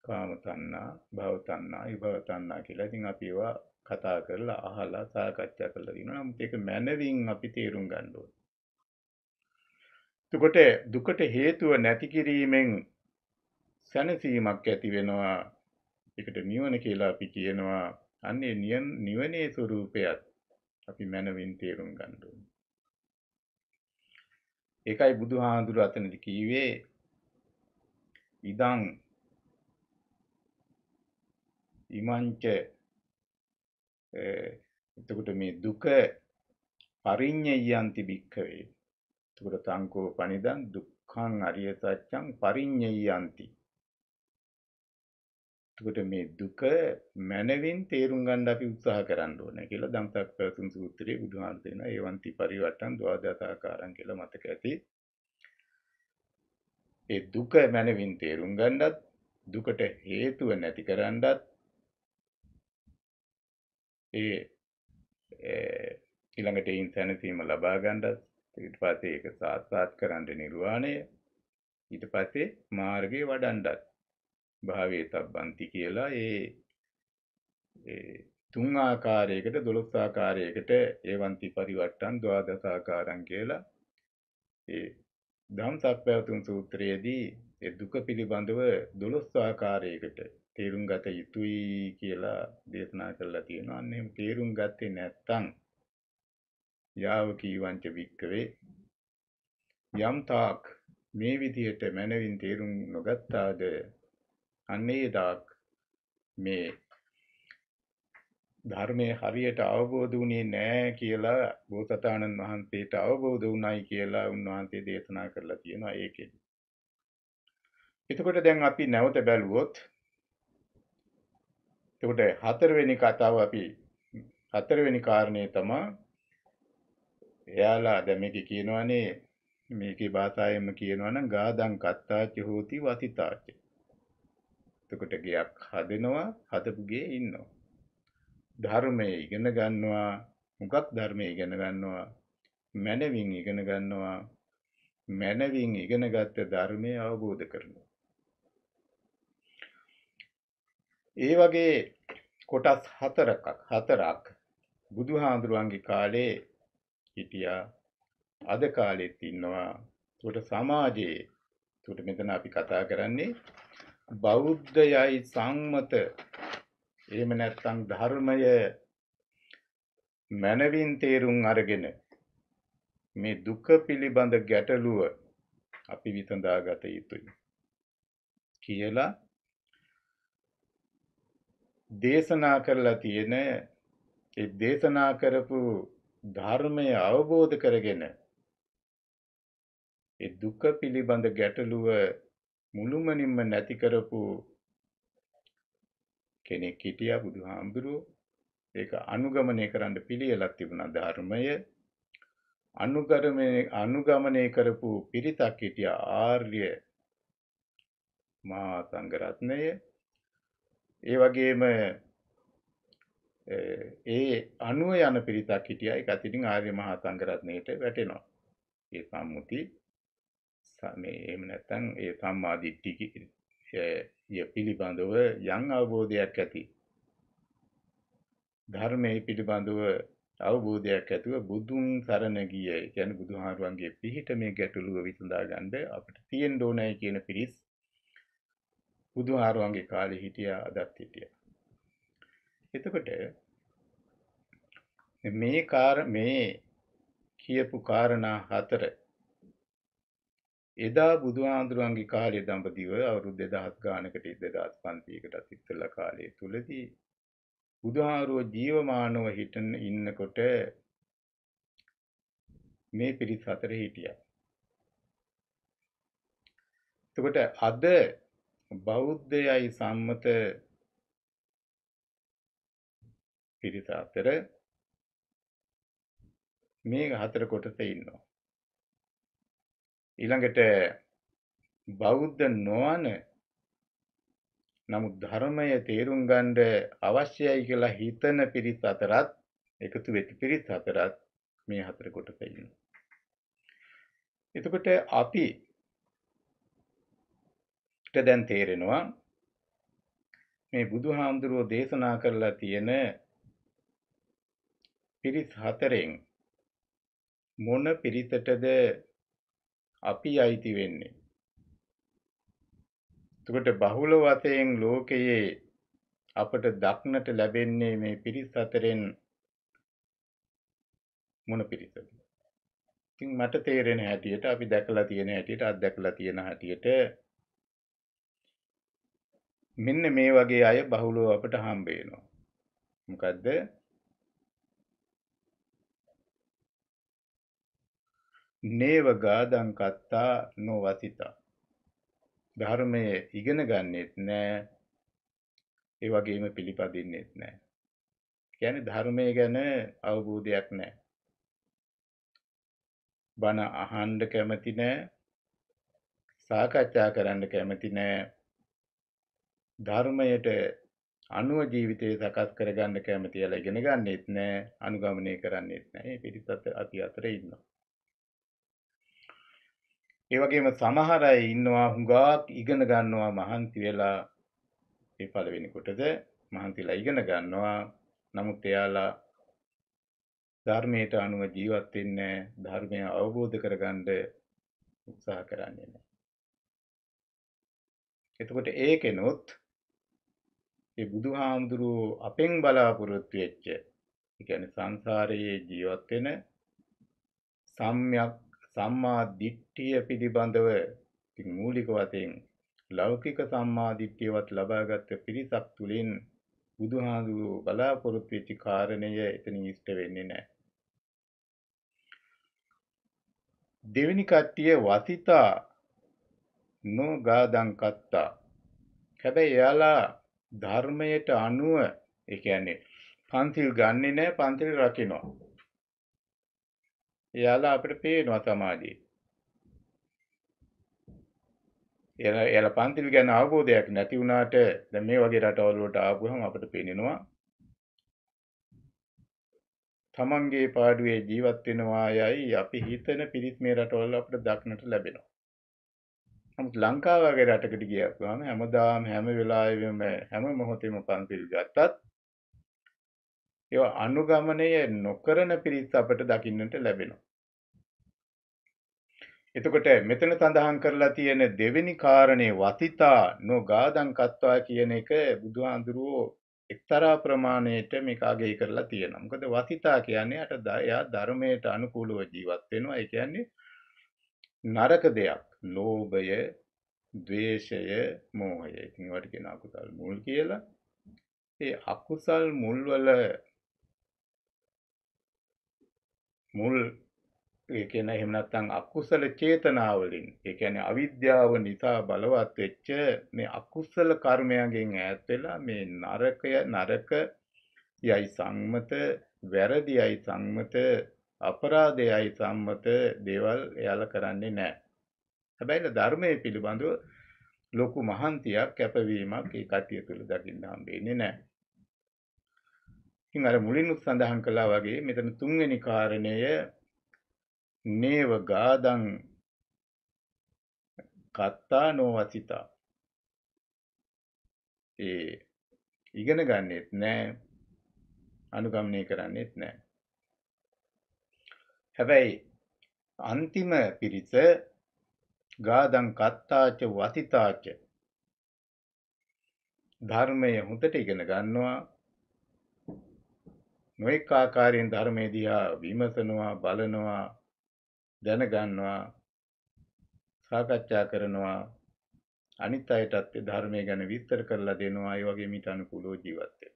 කාම තණ්හා, භව තණ්හා, විභව තණ්හා කියලා. ඉතින් අපි ඒවා කතා කරලා අහලා සාකච්ඡා කරලා දිනවා. නමුත් ඒක මනවින් අපි තේරුම් ගන්න ඕනේ. එතකොට දුකට හේතුව නැති කිරීමෙන් සැනසීමක් ඇති වෙනවා. ඒකට නිවන කියලා අපි කියනවා. අන්නේ නිවනේ ස්වરૂපයත් අපි මනවින් තේරුම් ගන්න ඕනේ. ඒකයි බුදුහාඳුර අතනදි කීවේ ඉදං ඉමංච එතකොට මේ දුක පරිඤ්ඤයන්ති භික්ඛවේ. එතකොට සංකෝ පනිදං දුක්ඛං අරිය සත්‍යං පරිඤ්ඤයන්ති. එතකොට මේ දුක මනවින් තේරුම් ගන්න අපි උත්සාහ කරන්න ඕනේ කියලා ධම්සක් පැවතුම් සූත්‍රයේ බුදුහාම දෙනවා. ඒවන්ති පරිවට්ටං ද්වාදසාකාරං කියලා මතක ඇති. ඒ දුක මනවින් තේරුම් ගන්නත් දුකට හේතුව නැති කරන්නත් ඊළඟට ඒන් සැනසීම ලබා ගන්නත් ඊට පස්සේ ඒක සාක්ෂාත් කරන්න නිර්වාණය ඊට පස්සේ මාර්ගේ වඩන්නත් භාවයේ තබ්බන්ති කියලා ඒ තුන් ආකාරයකට 12 ආකාරයකට ඒවන්ති පරිවට්ටං ද්වාදසාකාරං කියලා ඒ ධම්සක්පවතුන් සූත්‍රයේදී ඒ දුක පිළිබඳව 12 ආකාරයකට තේරුම් ගත යුතුයි කියලා දේශනා කරලා තියෙනවා. අන්න එහෙම තේරුම් ගත්තේ නැත්නම් යාව කීවංච වික්කවේ යම් තාක් මේ විදිහට මනවින් තේරුම් නොගත්තාද අන්නේ දාක් මේ ධර්මයේ හරියට අවබෝධ වුණේ නැහැ කියලා බෝසතාණන් වහන්සේට අවබෝධ වුණයි කියලා උන්වහන්සේ දේශනා කරලා තියෙනවා ඒකෙදි. එතකොට දැන් අපි නැවත බැලුවොත් එතකොට හතරවෙනි කතාව අපි හතරවෙනි කාරණේ තමයි එයාලා දැන් මේක කියනවානේ මේකේ භාෂාවෙන්ම කියනවා නම් ගාදං කත්තාච හෝති වසිතාච. එතකොට ගයක් හදනවා හදපු ගේ ඉන්නවා. ධර්මයේ ඉගෙන ගන්නවා මුගක් ධර්මයේ ඉගෙන ගන්නවා මනවින් ඉගෙන ගන්නවා මනවින් ඉගෙනගත්ත ධර්මය අවබෝධ කරනවා. ඒ වගේ කොටස් හතරක් බුදුහාඳුරුවන්ගේ කාලේ හිටියා අද කාලෙත් ඉන්නවා. ඒකට සමාජයේ ඒකට මෙතන අපි කතා කරන්නේ බෞද්ධයයි සම්මත එහෙම නැත්නම් ධර්මය මනවින් තේරුම් අරගෙන මේ දුක පිළිබඳ ගැටලුව අපි විසඳා ගත යුතුයි කියලා දේශනා කරලා තියෙන ඒ දේශනා කරපු ධර්මය අවබෝධ කරගෙන ඒ දුක පිළිබඳ ගැටලුව මුළුමනින්ම නැති කරපු කෙනෙක් හිටියා බුදුහාමුදුරුවෝ. ඒක අනුගමනය කරන්න පිළිවෙලක් තිබුණා ධර්මය අනුගමනය කරපු පිරිසක් හිටියා ආර්ය මහා සංඝරත්නය. ඒ වගේම ඒ අනුව යන පිරිසක් හිටියා. ඒක අතින් ආර්ය මහා සංඝරත්නයට වැටෙනවා. ඒ සම්මුති මේ එහෙම නැත්නම් ඒ සම්මා දිට්ඨිය පිළිබඳව යම් අවබෝධයක් ඇති ධර්මයේ පිළිබඳව අවබෝධයක් ඇතුව බුදුන් සරණ ගිය කියන්නේ බුදුහාරුවන්ගේ පිහිට මේ ගැටලුව විසඳා ගන්න අපිට තියෙන්න ඕනයි කියන පිරිස් බුදුහාරුවන්ගේ කාලේ හිටියා අදත් හිටියා. එතකොට මේ කියපු කාරණා හතර එදා බුදුහාඳුරන්ගේ කාලේ දඹදිව අවුරුදු 2000 ගානකට 2500කටත් ඉස්සෙල්ලා කාලය තුලදී බුදුහාරුව ජීවමානව ඉන්නකොට මේ පිරිස් හතර හිටියා. එතකොට අද බෞද්ධයයි සම්මත පිරිස අතර මේ හතර කොටස ඉන්නවා. ඊළඟට බෞද්ධ නොවන නමුත් ධර්මය තේරුම් ගන්න අවශ්‍යයි කියලා හිතන පිරිස් අතරත් එකතු වෙච්ච පිරිස් අතරත් මේ හතර කොටස ඉන්නවා. එතකොට අපිට දැන් තේරෙනවා මේ බුදුහාමුදුරුවෝ දේශනා කරලා තියෙන පිරිස් හතරෙන් මොන පිරිසටද අපි අයිති වෙන්නේ? එතකොට බහුල වශයෙන් ලෝකයේ අපට දක්නට ලැබෙන්නේ මේ පිරිස් හතරෙන් මොන පිරිසද? ඉතින් මට තේරෙන හැටියට අපි දැකලා තියෙන හැටියට අත්දැකලා තියෙන හැටියට මෙන්න මේ වගේ අය බහුලව අපට හම්බ වෙනවා. මොකද්ද? නේව ගාදං කත්තා නොවසිතා. ධර්මයේ ඉගෙන ගන්නෙත් නෑ, ඒ වගේම පිළිපදින්නෙත් නෑ. කියන්නේ ධර්මයේ ගැන අවබෝධයක් නෑ. බණ අහන්න කැමති නෑ, සාකච්ඡා කරන්න කැමති නෑ, ධර්මයට අනුව ජීවිතය සකස් කරගන්න කැමති කියලා ඉගෙන ගන්නෙත් නෑ, අනුගමනය කරන්නෙත් නෑ. මේ පිරිසත් අපි අතර ඉන්නවා. ඒ වගේම සමහර අය ඉන්නවා හුඟක් ඉගෙන ගන්නවා මහන්සි වෙලා ඒ පළවෙනි කොටද මහන්සිලා ඉගෙන ගන්නවා. නමුත් එයාලා ධර්මයට අනුව ජීවත් වෙන්නේ ධර්මය අවබෝධ කරගන්න උත්සාහ කරන්නේ නැහැ. එතකොට ඒකෙනොත් ඒ බුදුහාමුදුරුවෝ අපෙන් බලාපොරොත්තු වෙච්ච ඒ කියන්නේ සංසාරයේ ජීවත් වෙන සම්‍යක් සම්මා දිට්ඨිය පිළිබඳව ඉතින් මූලික වශයෙන් ලෞකික සම්මා දිට්ඨියවත් ලබාගත් පිරිසක් තුලින් බුදුහාමුදුරුවෝ බලාපොරොත්තු වෙච්ච කාරණය එතනින් ඉෂ්ට වෙන්නේ නැහැ. දෙවෙනි කට්ටිය වසිතා නොගාදං කත්තා. හැබැයි එයාලා ධර්මයට අනුව ඒ කියන්නේ පන්තිල් ගන්නෙ නැහැ, පන්තිල් රකින්නවා. එයාලා අපිට පේනවා සමාජයේ. එයාලා පන්තිල් ගැන අවබෝධයක් නැති වුණාට දැන් මේ වගේ රටවල් වලට ආවම අපිට පේනවා තමන්ගේ පාඩුවේ ජීවත් වෙනවා යයි අපි හිතන පිරිස් මේ රටවල අපිට දක්නට ලැබෙනවා. නමුත් ලංකාව වගේ රටකට ගියාම හැමදාම හැම වෙලාවෙම හැම මොහොතෙම පන්තිල් ගත්තත් ඒවා අනුගමනය නොකරන පිරිස් අපිට දකින්නට ලැබෙනවා. එතකොට මෙතන සඳහන් කරලා තියෙන දෙවෙනි කාරණේ වසිතා නොගාදං කත්වා කියන එක බුදුහාඳුරෝ එක්තරා ප්‍රමාණයට මේක අගය කරලා තියෙනවා. මොකද වසිතා කියන්නේ එයා ධර්මයට අනුකූලව ජීවත් වෙනවා. ඒ කියන්නේ නරක දෙයක්, ලෝභය, ද්වේෂය, මෝහය. ඉතින් ඒවට කියන අකුසල් මුල් කියලා. ඒ අකුසල් මුල් වල මුල් ඒ කියන්නේ එහෙම නැත්නම් අකුසල චේතනාවලින් ඒ කියන්නේ අවිද්‍යාව නිසා බලවත් වෙච්ච මේ අකුසල කර්මයන්ගෙන් ඈත් වෙලා මේ නරක යයි සම්මත, වැරදියයි සම්මත, අපරාධයයි සම්මත දේවල් එයාලා කරන්නේ නැහැ. හැබැයි ධර්මයේ පිළිබඳව ලොකු මහන්තියක් කැපවීමක් ඒ කටිය තුල දකින්න හම්බෙන්නේ නැහැ. ඉතින් අර මුලින් සඳහන් කළා වගේ මෙතන තුන්වෙනි කාරණය නේව ගාදං කත්තා නොවසිතා. ඒ ඉගෙන ගන්නෙත් නැහැ, අනුගමනය කරන්නෙත් නැහැ. හැබැයි අන්තිම පිරිස ගාදං කත්තාච වතිතාච ධර්මය හොඳට ඉගෙන ගන්නවා, නොඑක ආකාරයෙන් ධර්මයේ දිහා විමසනවා, බලනවා, දැනගන්නවා, සාකච්ඡා කරනවා, අනිත් අයටත් ධර්මය ගැන විස්තර කරලා දෙනවා, ඒ වගේ ඊට අනුකූලව ජීවත් වෙනවා.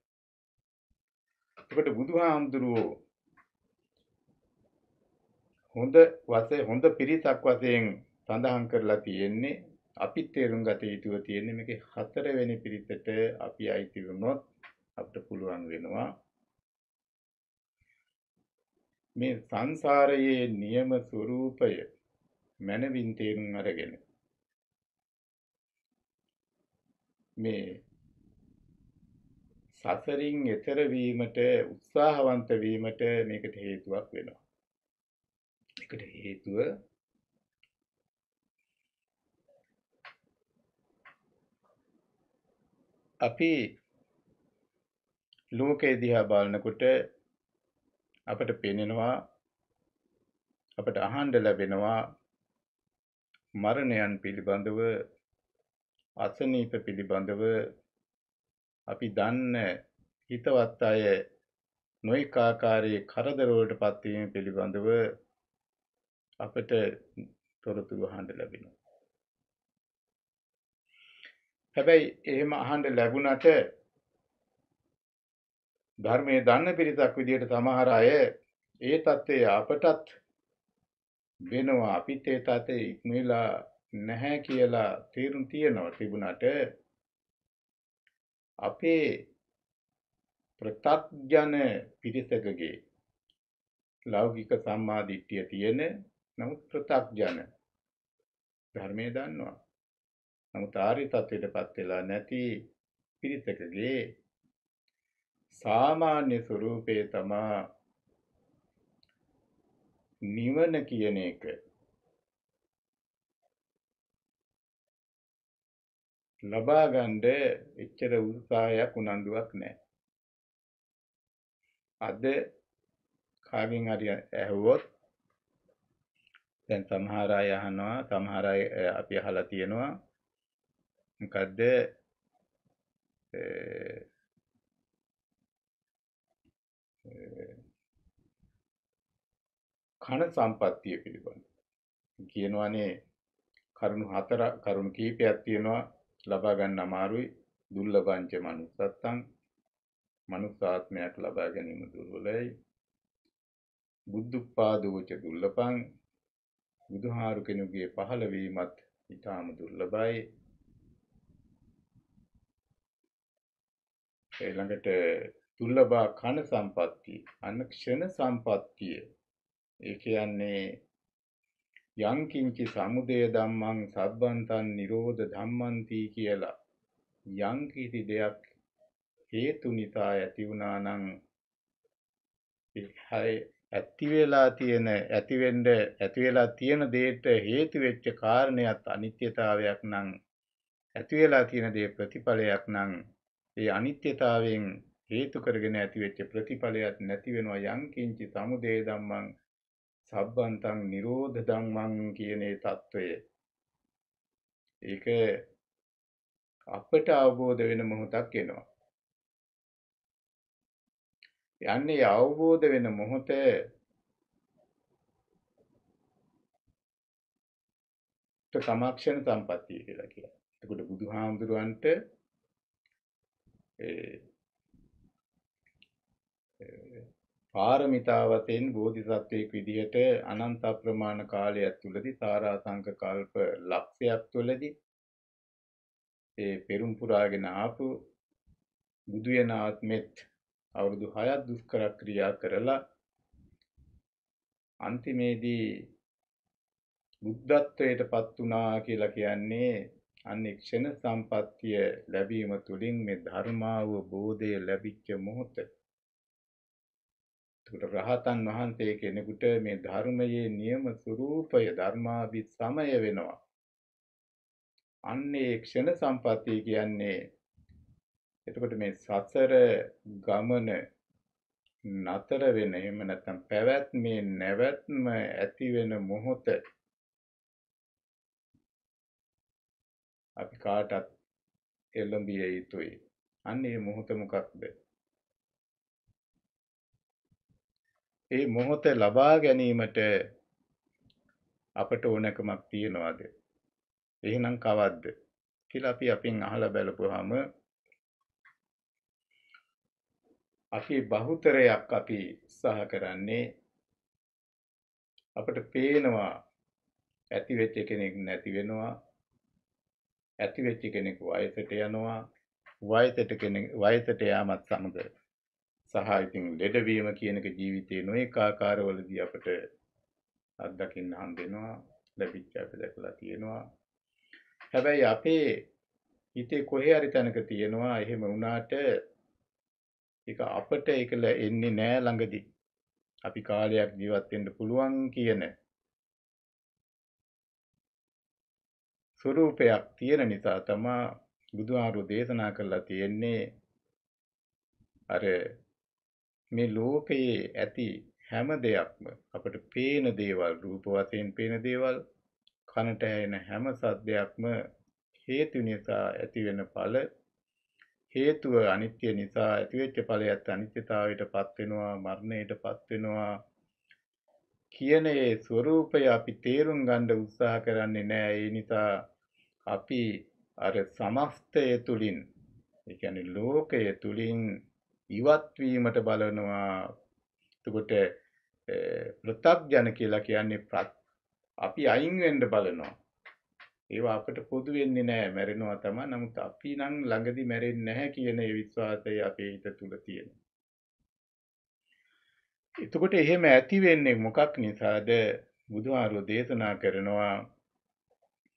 එතකොට බුදුහාමුදුරුවෝ හොඳ පිරිසක් වශයෙන් සඳහන් කරලා තියෙන්නේ, අපි තේරුම් ගත යුතුව තියෙන්නේ මේකේ 4 වෙනි පිරිසට අපි අයිති වුණොත් අපිට පුළුවන් වෙනවා මේ සංසාරයේ නියම ස්වરૂපය මනවින් තේරුම් අරගෙන මේ සසරින් එතර වීමට උත්සාහවන්ත වීමට මේකට හේතුවක් වෙනවා. ඒකට හේතුව අපි ලෝකයේ දිහා බලනකොට අපට පේනවා, අපට අහන්න ලැබෙනවා මරණයන් පිළිබඳව, අසනීප පිළිබඳව, අපි දන්න හිතවත් අය නොඑක ආකාරයේ කරදර වලට පත්වීම පිළිබඳව අපට තොරතුරු අහන්න ලැබෙනවා. හැබැයි එහෙම අහන්න ලැබුණට ධර්මයේ දන්න පිරිසක් විදියට සමහර අය ඒ தත්ත්වය අපටත් වෙනවා, අපිත් ඒ தත්ත්වය ඉක්මලා නැහැ කියලා තීරුම් තිබුණාට අපේ ප්‍රත්‍යඥ පිරිසකගේ ලෞකික සම්මාදිට්ඨිය තියෙන, නමුත් ප්‍රත්‍යඥ ධර්මයේ දන්නවා, නමුත් ආර්ය තත්ත්වයටපත් වෙලා නැති පිරිසකගේ සාමාන්‍ය ස්වરૂපේ තමා නිවන කියන එක. ලබා ගන්න එච්චර උත්සාහයක් උනන්දුවක් නැහැ. අද කාගෙන් හරි ඇහුවොත්, දැන් සමහර අය අහනවා, සමහර අය අපි අහලා තියෙනවා, මොකද්ද කන සම්පත්තිය පිළිබඳ කියනවානේ. කරුණු කීපයක් තියෙනවා ලබා ගන්න අමාරුයි. දුර්ලභංච මනුස්සත්තං, මනුස්සාත්මයක් ලබා ගැනීම දුර්වලයි. බුද්ධුප්පාදෝච දුර්ලභං, බුදුහාරු කෙනෙකුගේ පහළ වීමත් ඊටාම දුර්ලභයි. ඊළඟට දුර්ලභ කන සම්පත්තිය, අනක්ෂණ සම්පත්තිය. ඒ කියන්නේ යං කිංචි සමුදය ධම්මං සබ්බන්තං නිරෝධ ධම්මන්ති කියලා යම් කිසි දෙයක් හේතු නිසා ඇති වුණා නම්, ඒ ඇති වෙලා තියෙන දෙයට හේතු වෙච්ච කාරණයක් අනිත්‍යතාවයක් නම්, ඇති වෙලා තියෙන දේ ප්‍රතිඵලයක් නම්, ඒ අනිත්‍යතාවයෙන් හේතු කරගෙන ඇති වෙච්ච ප්‍රතිඵලයක් නැති වෙනවා. යං කිංචි සමුදය ධම්මං සබ්බන්තං නිරෝධ ධම්මං කියන ඒ తত্ত্বය. ඒක අපට අවබෝධ වෙන මොහොතක් එනවා. යන්නේ අවබෝධ වෙන මොහොතේ සමාක්ෂණ සම්පත්තිය කියලා කියනවා. එතකොට බුදුහාමුදුරන්ට පාරමිතා වශයෙන් බෝධිසත්වයෙක් විදිහට අනන්ත අප්‍රමාණ කාලයක් තුලදී, සාරාසංක කල්ප ලක්ෂයක් තුලදී ඒ පෙරම් පුරාගෙන ආපු බුදු වෙන ආත්මෙත් අවුරුදු 6ක් දුෂ්කර ක්‍රියා කරලා අන්තිමේදී බුද්ධත්වයට පත් වුණා කියලා කියන්නේ අන්නේ ක්ෂණ සම්පත්තිය ලැබීම තුළින් මේ ධර්මාවබෝධය ලැබිච්ච මොහොත. ඒකට රහතන් වහන්සේ කෙනෙකුට මේ ධර්මයේ නියම ස්වરૂපය ධර්මාභිසමය වෙනවා. අන්නේ ක්ෂණ සම්පත්තිය කියන්නේ, එතකොට මේ සසර ගමන නතර වෙන එහෙම නැත්නම් පැවැත්මේ නැවැත්ම ඇති වෙන මොහොත අපි කාටත් එළඹිය යුතුයි. අන්න ඒ මොහොත මොකක්ද? ඒ මොහොත ලබා ගැනීමට අපට ඕනකමක් තියනවාද? එහෙනම් කවද්ද කියලා අපි අපෙන් අහලා බලපුවාම අපි බහුතරයක් අපි උත්සාහ කරන්නේ අපට පේනවා ඇති වෙච්ච කෙනෙක් නැති වෙනවා, ඇති වෙච්ච කෙනෙක් වයසට යනවා, වයසට යාමත් සමග සහ ඉතින් ලෙඩවීම කියන එක ජීවිතයේ නොඑක ආකාරවලදී අපට අත්දකින්න හම්බ වෙනවා, ලැබිච්ච අප දැකලා තියෙනවා. හැබැයි අපේ හිතේ කොහේ හරි තැනක තියෙනවා එහෙම වුණාට ඒක අපට ඒකල එන්නේ නෑ ළඟදී. අපි කාලයක් ජීවත් වෙන්න පුළුවන් කියන ස්වરૂපයක් තියෙන නිසා තමයි බුදුහාමුදුරෝ දේශනා කරලා තියෙන්නේ අර මේ ලෝකයේ ඇති හැම දෙයක්ම අපට පේන දේවල්, රූප වශයෙන් පේන දේවල්, කනට ඇහෙන හැම සද්දයක්ම හේතු නිසා ඇති වෙන ඵල, හේතුව අනිත්‍ය නිසා ඇතිවෙච්ච ඵලයත් අනිත්‍යතාවයටපත් වෙනවා, මරණයටපත් වෙනවා කියන ඒ ස්වરૂපය අපි තේරුම් ගන්න උත්සාහ කරන්නේ නැහැ. ඒ නිසා අපි අර සමස්තය තුලින්, ඒ කියන්නේ ලෝකය තුලින් ඉවත් වීමට බලනවා. එතකොට පෘථග්ජන කියලා කියන්නේ අපි අයින් වෙන්න බලනවා. ඒවා අපිට පොදු වෙන්නේ නැහැ, මැරෙනවා තමයි. නමුත් අපි නම් ළඟදී මැරෙන්නේ නැහැ කියන ඒ විශ්වාසය අපේ හිත තුල තියෙනවා. එතකොට එහෙම ඇති වෙන්නේ මොකක් නිසාද? බුදුහාරෝ දේශනා කරනවා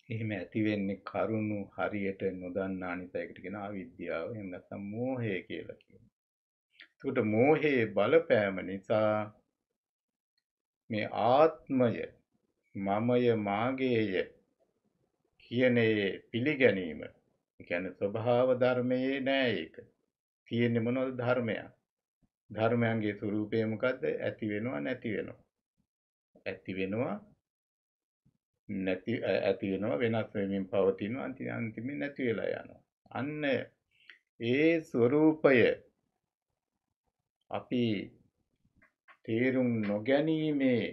එහෙම ඇති වෙන්නේ කරුණු හරියට නොදන්නා නිසා. ඒකට කියන අවිද්‍යාව, එහෙම නැත්නම් මෝහය කියලා කියනවා. එතකොට මෝහයේ බලපෑම නිසා මේ ආත්මය, මමය, මාගේය කියන පිළිගැනීම, ඒ කියන්නේ ස්වභාව ධර්මයේ නෑ ඒක. තියෙන්නේ මොනවද? ධර්මයක්. ධර්මයන්ගේ ස්වરૂපය මොකද්ද? ඇති වෙනවා, නැති වෙනවා. ඇති වෙනවා, ඇති වෙනවා, වෙනස් වෙමින් පවතිනවා, අන්තිමේ නැති වෙලා යනවා. අන්න ඒ ස්වરૂපය අපි තේරුම් නොගැනීමේ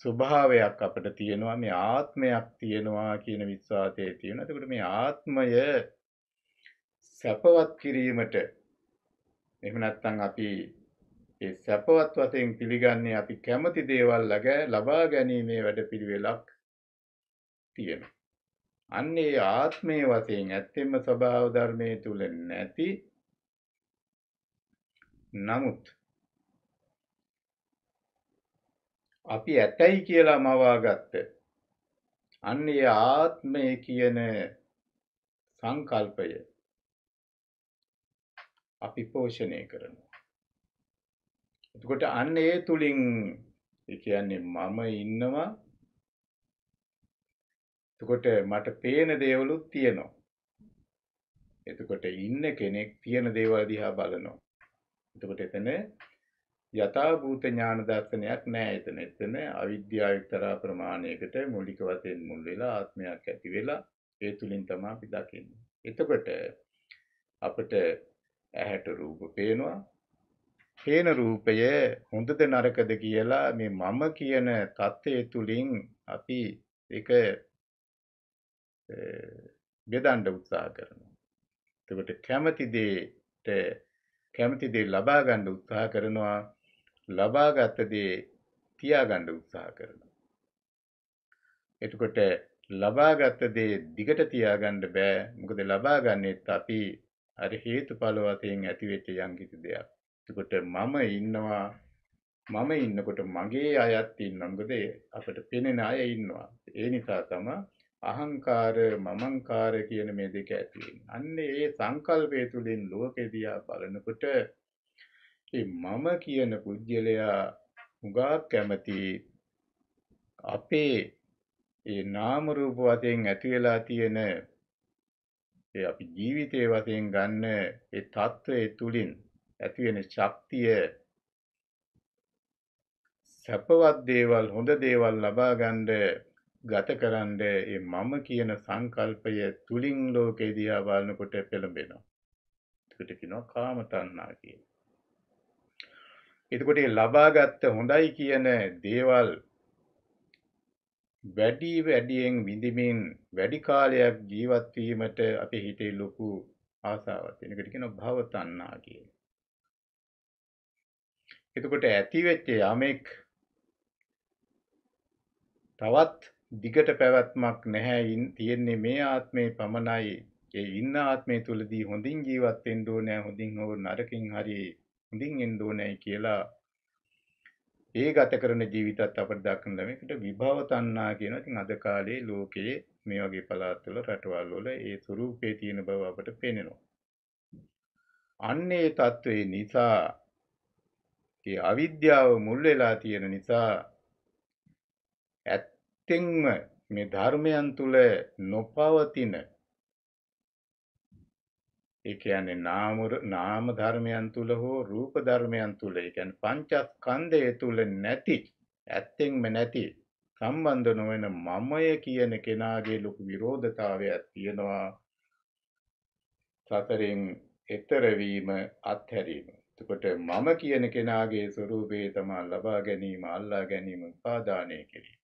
ස්වභාවයක් අපිට තියෙනවා. මේ ආත්මයක් තියෙනවා කියන විශ්වාසය තියෙනවා. එතකොට මේ ආත්මය සැපවත් කිරීමට, එහෙම නැත්නම් අපි ඒ සැපවත් වශයෙන් පිළිගන්නේ අපි කැමති දේවල් ලබා ගැනීමේ වැඩපිළිවෙලක් තියෙනවා. අන්න ඒ ආත්මයේ වශයෙන් ඇත්තෙන්ම ස්වභාව ධර්මයේ තුල නැති, නමුත් අපි ඇතයි කියලා මවාගත්ත අන්න ඒ ආත්මය කියන සංකල්පය අපි පෝෂණය කරනවා. එතකොට අන්න ඒ තුලින්, ඒ කියන්නේ මම ඉන්නවා, එතකොට මට පේන දේවලුත් තියෙනවා. එතකොට ඉන්න කෙනෙක් තියෙන දේවල් දිහා බලනවා. එතකොට එතන යථා භූත ඥාන දර්ශනයක් නෑ. එතන අවිද්‍යාව එක්තරා ප්‍රමාණයකට මූලික වශයෙන් මුල් වෙලා ආත්මයක් ඇති වෙලා ඒ තුලින් තමයි අපි දකින්නේ. එතකොට අපිට ඇහැට රූප පේනවා. පේන රූපය හොඳද නරකද කියලා මේ මම කියන தත්ත්වය තුලින් අපි ඒක බෙදන්න උත්සාහ කරනවා. එතකොට කැමති දේ ලබා ගන්න උත්සාහ කරනවා. ලබාගත් දේ තියාගන්න උත්සාහ කරනවා. එතකොට ලබාගත් දේ දිගට තියාගන්න බෑ. මොකද ලබා ගන්නෙත් අපි අර හේතුඵල වශයෙන් ඇතිවෙච්ච යම්කිසි දෙයක්. එතකොට මම ඉන්නවා. මම ඉන්නකොට මගේ අයත් ඉන්නවා. මොකද අපිට පෙනෙන අය ඉන්නවා. ඒ නිසා තමයි අහංකාර, මමංකාර කියන මේ දෙක ඇති වෙන්නේ. අන්න ඒ සංකල්පය තුළින් ලෝකෙ දිහා බලනකොට මේ මම කියන පුජ්‍යලයා උගා කැමති අපේ ඒ නාම රූප වශයෙන් ඇති වෙලා තියෙන ඒ අපි ජීවිතයේ වශයෙන් ගන්න ඒ తත්වයේ තුලින් ඇති වෙන ශක්තිය සැපවත් දේවල් හොඳ දේවල් ලබා ගන්න ගතකරන්න මේ මම කියන සංකල්පය තුලින් ලෝකේ දිහා බලනකොට පෙළඹෙනවා. ඒකට කියනවා කාම තණ්හා කියලා. එතකොට මේ ලබාගත් හොඳයි කියන දේවල් වැඩියෙන් විඳිමින් වැඩි කාලයක් ජීවත් වීමට අපේ හිතේ ලොකු ආසාවක් තියෙන එකට කියනවා භව තණ්හා කියලා. එතකොට ඇති වෙච්ච යමෙක් තවත් දිගට පැවැත්මක් නැහැ තියෙන්නේ මේ ආත්මේ පමණයි. ඒ ඉන්න ආත්මේ තුලදී හොඳින් ජීවත් වෙන්න ඕනේ, හොඳින් හෝ නරකින් හරි හොඳින් ඉන්න ඕනේ කියලා ඒ ගත කරන ජීවිතත් අපිට දක්වන ළමයකට විභව තණ්හා කියනවා. ඉතින් අද කාලේ ලෝකයේ මේ වගේ පළාත්වල රටවල් වල ඒ ස්වરૂපේ තියෙන බව අපට පේනවා. අන්නේ தત્ත්වේ නිසා ඒ අවිද්‍යාව මුල් වෙලා තියෙන නිසා ඇත්තෙන්ම මේ ධර්මයන් තුල නොපවතින ඒ කියන්නේ නාම ධර්මයන් තුල හෝ රූප ධර්මයන් තුල ඒ කියන්නේ පංචස්කන්ධය තුල නැති ඇත්තෙන්ම නැති සම්බන්ධ නොවන මමය කියන කෙනාගේ ලොකු විරෝධතාවයක් තියෙනවා සතරෙන් එතර වීම අත්හැරීම. එතකොට මම කියන කෙනාගේ ස්වરૂපේ තමයි ලබා ගැනීම, අල්ලා ගැනීම, උපාදානය කිරීම.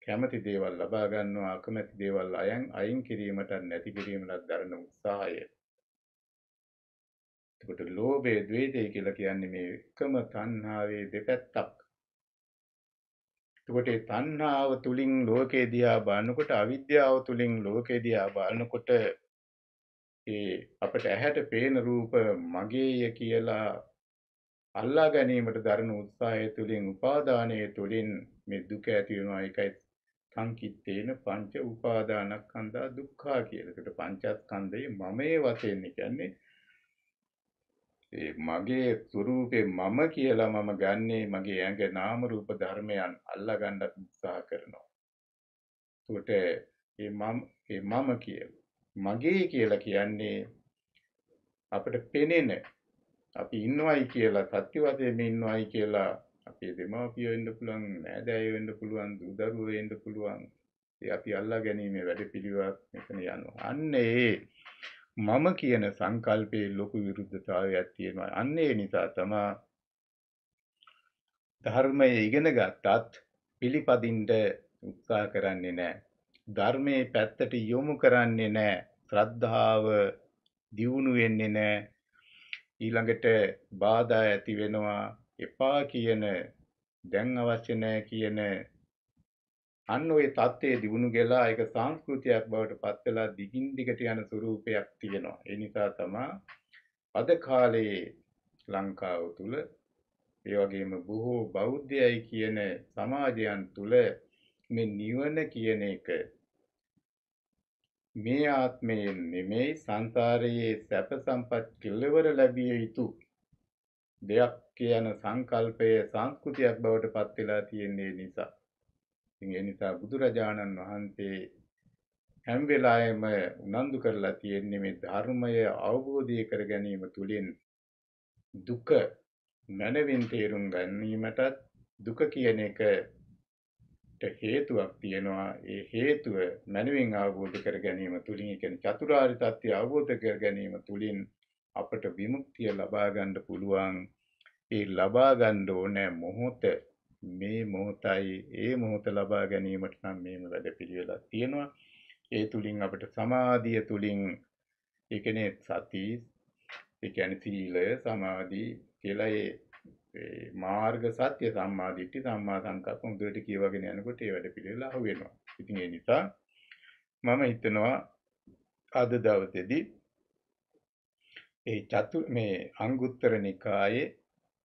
කැමති දේවල් ලබා ගන්නවා, අකමැති දේවල් අයින් කිරීමට නැති කිරීමට දරන උත්සාහය. එතකොට ලෝභය, ද්වේෂය කියලා කියන්නේ මේ එකම තණ්හාවේ දෙපැත්තක්. එතකොට ඒ තණ්හාව තුලින් ලෝකේ දිහා බලනකොට, අවිද්‍යාව තුලින් ලෝකේ දිහා බලනකොට ඒ අපට ඇහැට පේන රූප මගේය කියලා අල්ලා ගැනීමට දරන උත්සාහය තුලින්, උපාදානයේ තුලින් මේ දුක ඇති වෙනවා. ඒකයි සංකිට්ඨේන පංච උපාදානස්කන්ධා දුක්ඛා කියලා. ඒකට පංචස්කන්ධයේ මමයේ වශයෙන් කියන්නේ ඒ මගේ ස්වરૂපේ මම කියලා මම ගන්නේ මගේ ඇඟ නාම රූප ධර්මයන් අල්ලා ගන්න උත්සාහ කරනවා. ඒකට ඒ මම කියලා මගේ කියලා කියන්නේ අපිට පෙනෙන අපි ඉන්නවයි කියලා සත්‍ය වශයෙන් ඉන්නවයි කියලා අපේ දෙමාපියෝ වෙන්න පුළුවන්, නෑදෑයෝ වෙන්න පුළුවන්, දූ දරුවෝ වෙන්න පුළුවන්. ඒ අපි අල්ලා ගැනීමේ වැඩපිළිවෙලක් මෙතන යනවා. අන්න ඒ මම කියන සංකල්පයේ ලොකු විරුද්ධතාවයක් තියෙනවා. අන්න ඒ නිසා තමයි ධර්මයේ ඉගෙන ගත්තත් පිළිපදින්න උත්සාහ කරන්නේ නැහැ. ධර්මයේ පැත්තට යොමු කරන්නේ නැහැ. ශ්‍රද්ධාව දියුණු වෙන්නේ නැහැ. ඊළඟට බාධා ඇති වෙනවා. එපා කියන දැන් අවශ්‍ය නැහැ කියන අන්න ඔය தත්ත්වයේ දිනු ගලා ඒක සංස්කෘතියක් බවට පත් වෙලා දිගින් දිගට යන ස්වරූපයක් තියෙනවා. ඒ නිසා තමයි අද කාලේ ලංකාව තුල ඒ වගේම බොහෝ බෞද්ධයයි කියන සමාජයන් තුල මේ නිවන කියන එක මේ ආත්මයේ නෙමෙයි සංසාරයේ සැප සම්පත් කෙලවර ලැබිය යුතු දෙයක් කියන සංකල්පය සංස්කෘතියක් බවට පත් වෙලා තියෙන නිසා. ඒ නිසා බුදුරජාණන් වහන්සේ හැම වෙලාවෙම උනන්දු කරලා තියෙන්නේ මේ ධර්මය අවබෝධය කර ගැනීම තුළින් දුක මනවින් තේරුම් ගැනීමටත් දුක කියන එකට හේතුවක් තියෙනවා. ඒ හේතුව මනවින් අවබෝධ කර ගැනීම තුළින් ඒ කියන්නේ චතුරාර්ය සත්‍ය අවබෝධ කර ගැනීම තුළින් අපට විමුක්තිය ලබා ගන්න පුළුවන්. ඒ ලබා ගන්න ඕනේ මොහොත මේ මොහොතයි. ඒ මොහොත ලබා ගැනීමට නම් මේම වැඩපිළිවෙලක් තියෙනවා. ඒ තුලින් අපිට සමාධිය තුලින් ඒ කියන්නේ සති ඒ කියන්නේ සීලය සමාධි කියලා ඒ මාර්ග සත්‍ය සම්මා දිට්ඨි සම්මා සංකප්ප මුදුවට කියවගෙන යනකොට ඒ වැඩපිළිවෙල අහු වෙනවා. ඉතින් ඒ නිසා මම හිතනවා අද දවසේදී මේ අංගුත්තර නිකායේ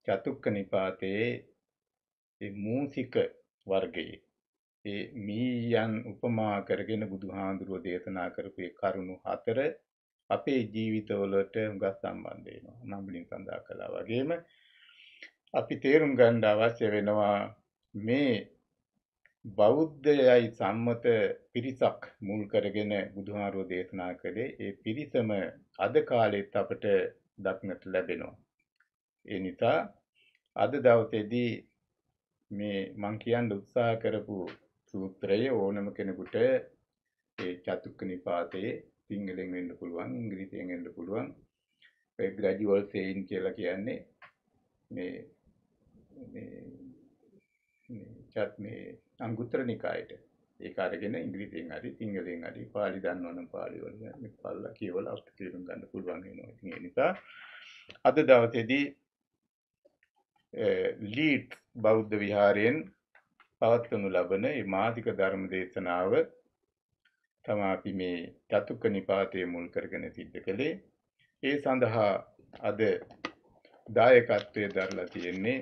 චතුක්ක නිපාතයේ ඒ මූසික වර්ගයේ ඒ මීයන් උපමා කරගෙන බුදුහාඳුරෝ දේශනා කරපු ඒ කරුණු 4 අපේ ජීවිතවලට හුඟක් සම්බන්ධ වෙනවා. නම් වලින් සඳහන් කළා වගේම අපි තේරුම් ගන්න අවශ්‍ය වෙනවා මේ බෞද්ධයයි සම්මත පිරිසක් මුල් කරගෙන බුදුහාරෝ දේශනා කළේ ඒ පිරිසම අද කාලෙත් අපට දක්නට ලැබෙනවා. ඒ නිසා අද දවසේදී මේ මං කියන්න උත්සාහ කරපු සූත්‍රය ඕනම කෙනෙකුට ඒ චතුක්ක නිපාතයේ සිංහලෙන් වෙන්න පුළුවන්, ඉංග්‍රීසියෙන් වෙන්න පුළුවන්. ඒ ග්‍රැජුවල් සේයින් කියලා කියන්නේ මේ මේ අංගුත්තර නිකායට. ඒක අරගෙන ඉංග්‍රීසියෙන් හරි සිංහලෙන් හරි පාලි දන්නවනම් පාලි වලින් මේ පල්ලා කියවලා අපිට තේරුම් ගන්න පුළුවන් වෙනවා. ඉතින් ඒ නිසා අද දවසේදී ලීඩ්ස් බෞද්ධ විහාරයෙන් පවත්වනු ලබන මේ මාසික ධර්ම දේශනාව තමයි අපි මේ චතුක්ක නිපාතයේ මුල් කරගෙන සිද්ධ කළේ. ඒ සඳහා අද දායකත්වයේ දරලා තියෙන්නේ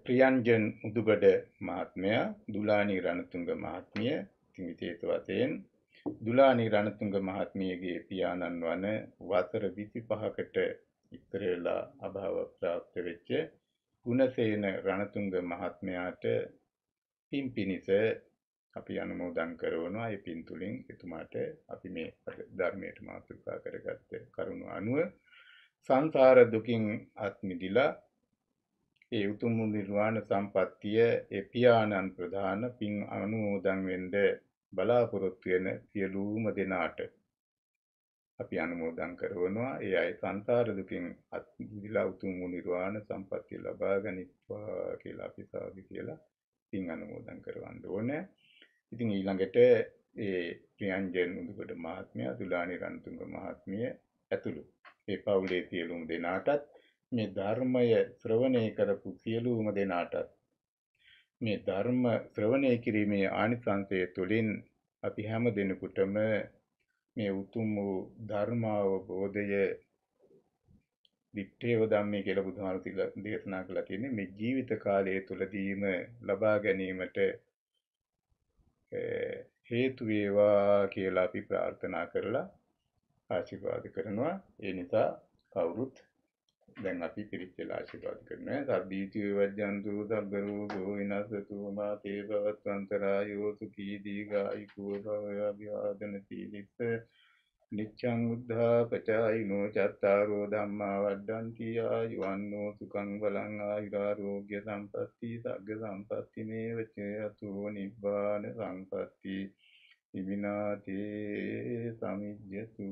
ප්‍රියන්ජන් උදුබඩ මහත්මයා, දුලානි රණතුංග මහත්මිය, ඉතින් විශේෂ වශයෙන් දුලානි රණතුංග මහත්මියගේ පියාණන් වන වසර 25කට ඉතර වෙලා අභාව ප්‍රාප්ත වෙච්ච ගුණසේන රණතුංග මහත්මයාට පින් පිනිස අපි අනුමෝදන් කරනවා. ඒ පින් තුලින් එතුමාට අපි මේ ධර්මයට මාතෘකා කරගත්ත කරුණ අනුව සංසාර දුකින් අත් මිදිලා ඒ උතුම් නිර්වාණ සම්පත්තිය ඒ පියාණන් ප්‍රධාන පින් අනුමෝදන් වෙන්න බලාපොරොත්තු වෙන සියලුම දෙනාට අපි අනුමෝදන් කරනවා. ඒ අය සංසාර දුකින් අත් මිදලා උතුම් නිර්වාණ සම්පත්තිය ලබා ගනිත්වා කියලා අපි සාදු කියලා පින් අනුමෝදන් කරවන්න ඕනේ. ඉතින් ඊළඟට ඒ ප්‍රියන්ජන් උදුබඩ මහත්මයා, දුලානි රණතුංග මහත්මිය ඇතුළු ඒ පවුලේ සියලුම දෙනාටත් මේ ධර්මය ශ්‍රවණය කරපු සියලුම දෙනාටත් මේ ධර්ම ශ්‍රවණය කිරීමේ ආනිසංසය තුළින් අපි හැම දිනෙකටම මේ උතුම් වූ ධර්මාවබෝධය විත්තේව ධම්මේ කියලා බුදුහාමුදුරුවෝ දේශනා කළා තියෙන්නේ මේ ජීවිත කාලය තුළදීම ලබා ගැනීමට හේතු වේවා කියලා අපි ප්‍රාර්ථනා කරලා ආශිර්වාද කරනවා. ඒ නිසා කවුරුත් දැන් අපි පිරිච්චලා ආශිර්වාද කරනවා. සබ්බීති වජ්ජන්තු සබ්බ රෝගෝ විනාශතු මාතේ භවත්වන්තරායෝ සුඛී දීඝායුකෝ භවය අභිවාදන සීලිස්ස නිච්ඡං උද්ධාපචායිනෝ චත්තාරෝ ධම්මා වඩ්ඩಂತಿ ආයුවන්නෝ සුඛං බලං ආයුරාෝග්‍ය සම්පatti සග්ග සම්පatti මේවච යතෝ නිබ්බාන සම්පatti ඉමිනාතේ සමිජ්ජතු